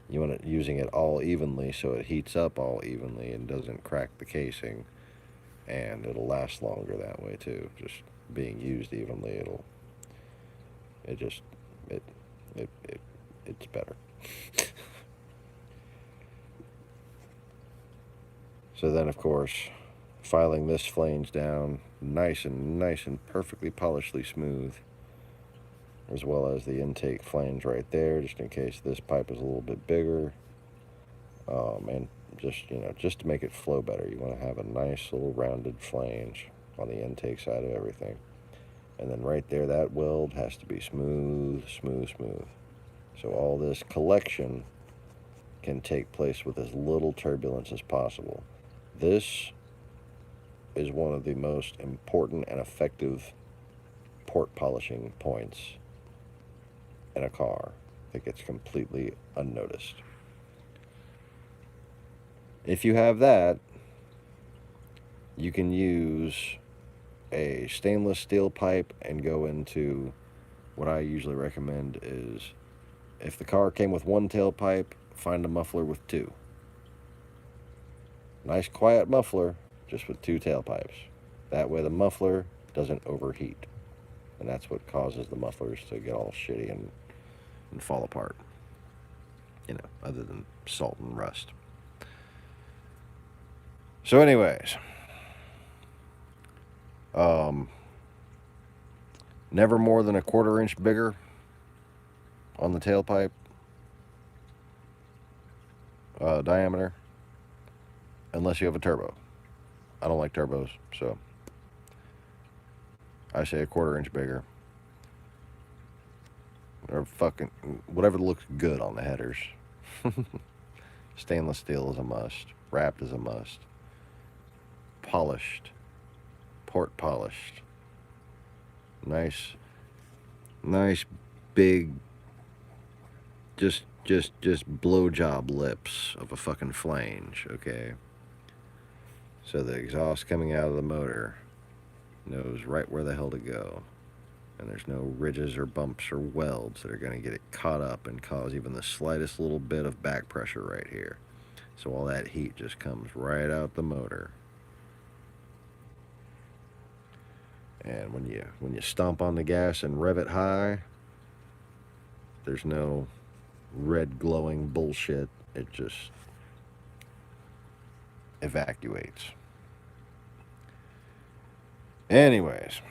You want it using it all evenly so it heats up all evenly and doesn't crack the casing, and it'll last longer that way too. Just being used evenly, it's better. So then, of course, filing this flange down nice and perfectly polishedly smooth, as well as the intake flange right there, just in case this pipe is a little bit bigger, and just to make it flow better, you want to have a nice little rounded flange on the intake side of everything. And then right there, that weld has to be smooth. So all this collection can take place with as little turbulence as possible. This is one of the most important and effective port polishing points in a car that gets completely unnoticed. If you have that, you can use a stainless steel pipe and go into what I usually recommend is, if the car came with one tailpipe, find a muffler with two. Nice quiet muffler, just with two tailpipes. That way the muffler doesn't overheat. And that's what causes the mufflers to get all shitty and fall apart. You know, other than salt and rust. So anyways, never more than a 1/4 inch bigger on the tailpipe diameter, unless you have a turbo. I don't like turbos, so I say a 1/4 inch bigger. Or fucking whatever looks good on the headers. Stainless steel is a must. Wrapped is a must. Polished. Port polished. Nice big just blowjob lips of a fucking flange, okay? So the exhaust coming out of the motor knows right where the hell to go. And there's no ridges or bumps or welds that are going to get it caught up and cause even the slightest little bit of back pressure right here. So all that heat just comes right out the motor. And when you stomp on the gas and rev it high, there's no red glowing bullshit. It just evacuates. Anyways.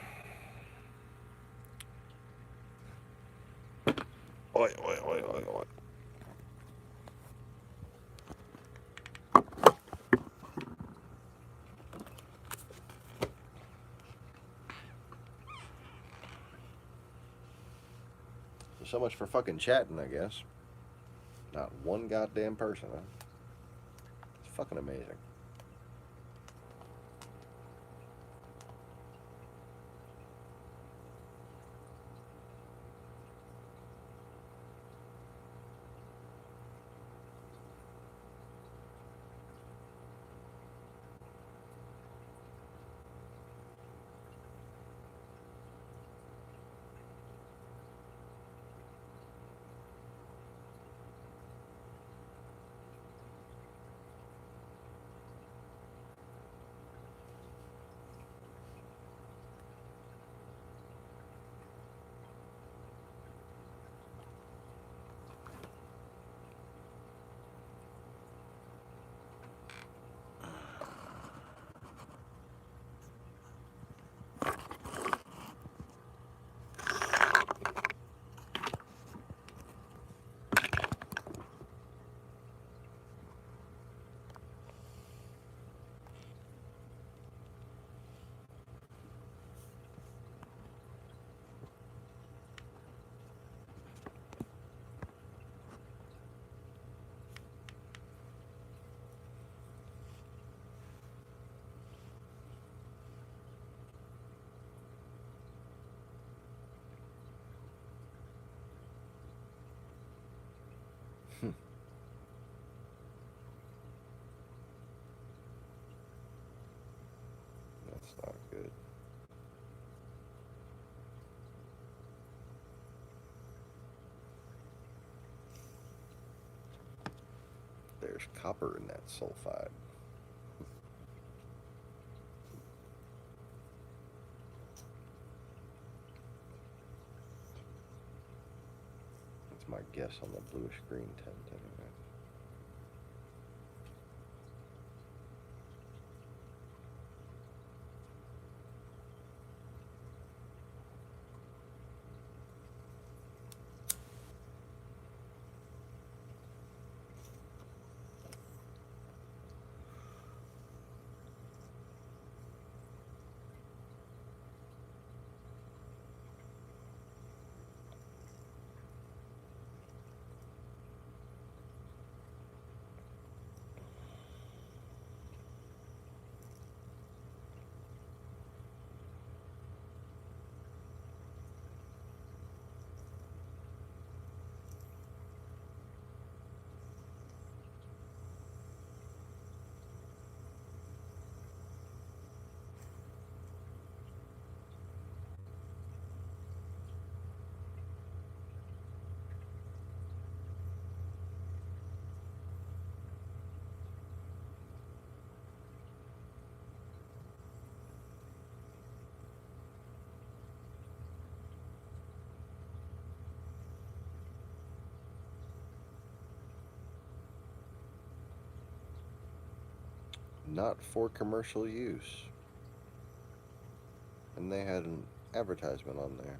Oi, oi, oi, oi, oi. So much for fucking chatting, I guess. Not one goddamn person, huh? It's fucking amazing. That's not good. There's copper in that sulfide. That's my guess on the bluish green tint anyway. not for commercial use. And they had an advertisement on there.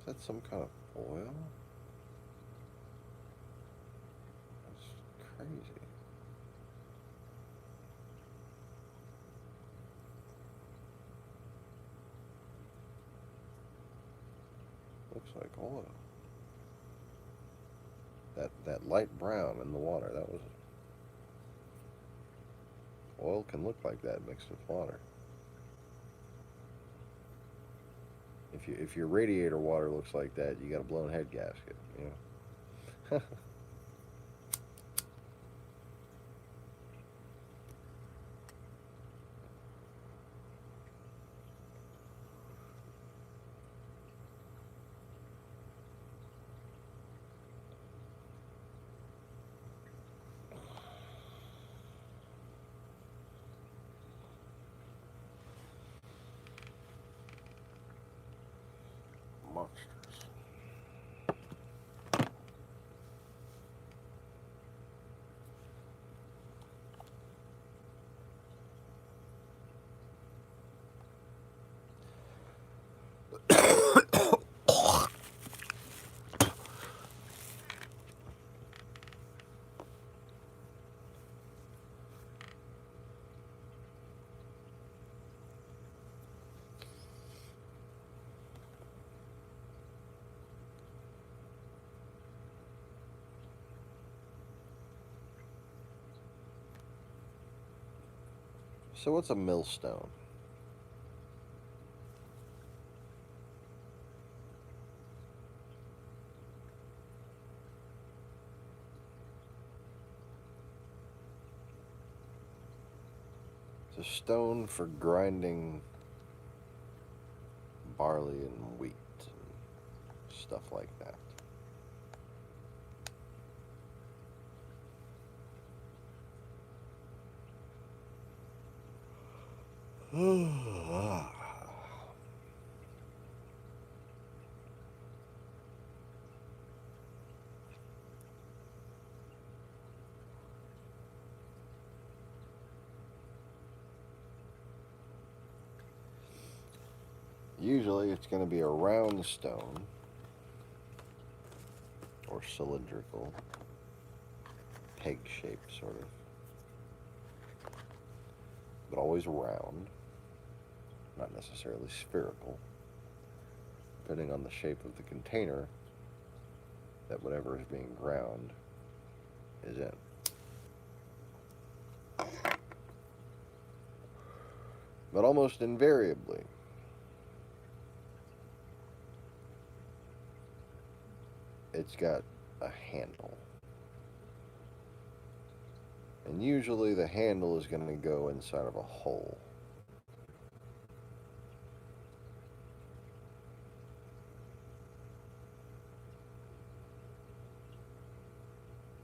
Is that some kind of oil? That's crazy. Looks like oil. That light brown in the water, that was... Oil can look like that mixed with water. If your radiator water looks like that, you got a blown head gasket, you know. Monsters. So what's a millstone? It's a stone for grinding barley and wheat and stuff like that. Usually it's going to be a round stone or cylindrical, peg-shaped sort of, but always round, not necessarily spherical, depending on the shape of the container that whatever is being ground is in. But almost invariably, it's got a handle. And usually the handle is going to go inside of a hole.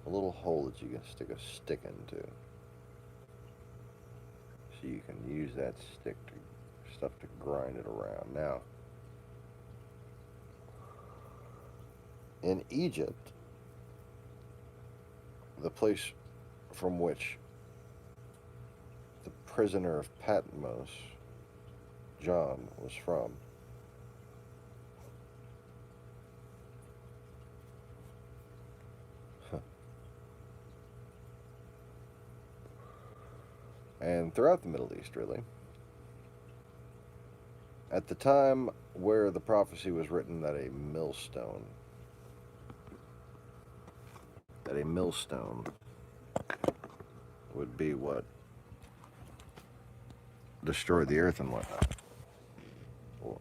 A little hole that you can stick a stick into. So you can use that stuff to grind it around. Now, in Egypt, the place from which the prisoner of Patmos, John, was from, and throughout the Middle East, really, at the time where the prophecy was written that a millstone would be what destroyed the earth and whatnot, or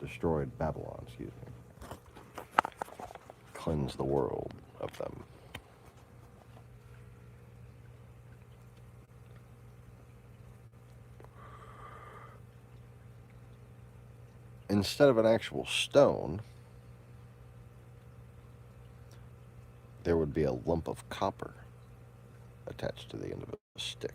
destroyed Babylon, excuse me, cleansed the world of them. instead of an actual stone, there would be a lump of copper attached to the end of a stick.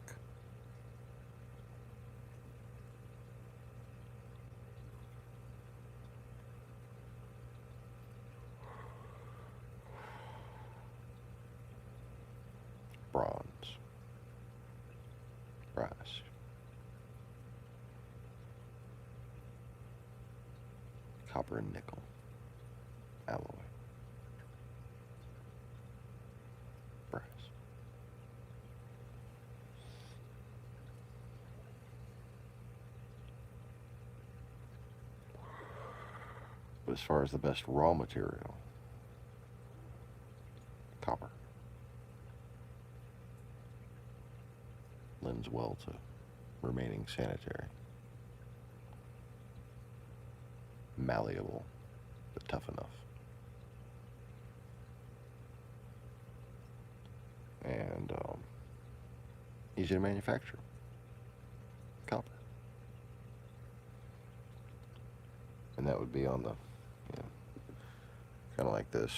Bronze, brass, copper and nickel, alloy, brass. But as far as the best raw material, copper lends well to remaining sanitary, malleable, but tough enough. And easy to manufacture. Copper. And that would be on the, kind of like this.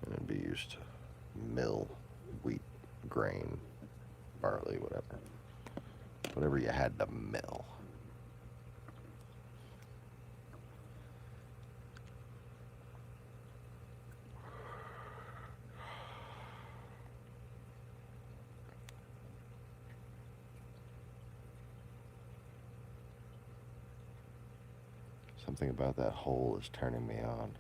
And it'd be used to mill wheat, grain, barley, whatever you had to mill. Something about that hole is turning me on.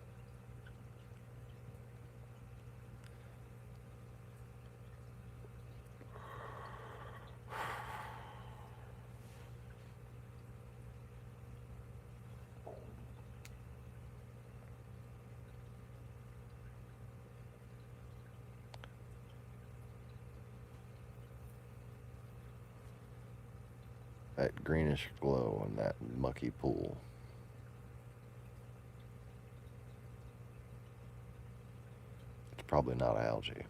That greenish glow in that mucky pool. It's probably not algae.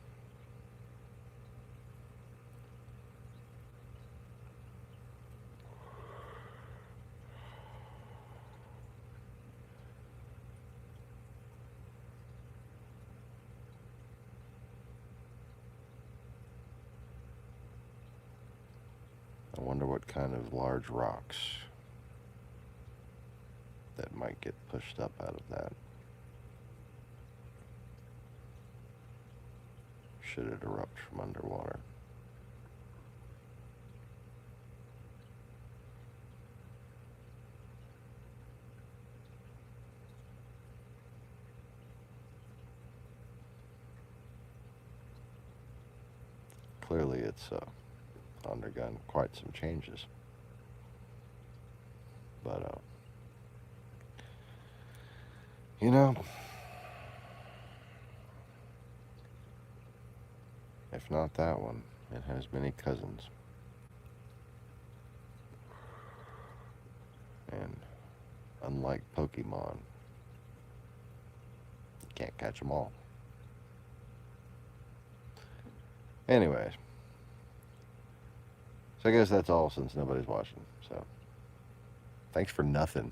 I wonder what kind of large rocks that might get pushed up out of that should it erupt from underwater. Clearly it's undergone quite some changes. But, if not that one, it has many cousins. And unlike Pokemon, you can't catch them all. Anyways, so I guess that's all since nobody's watching. So, thanks for nothing.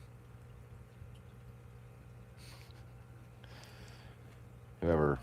Whoever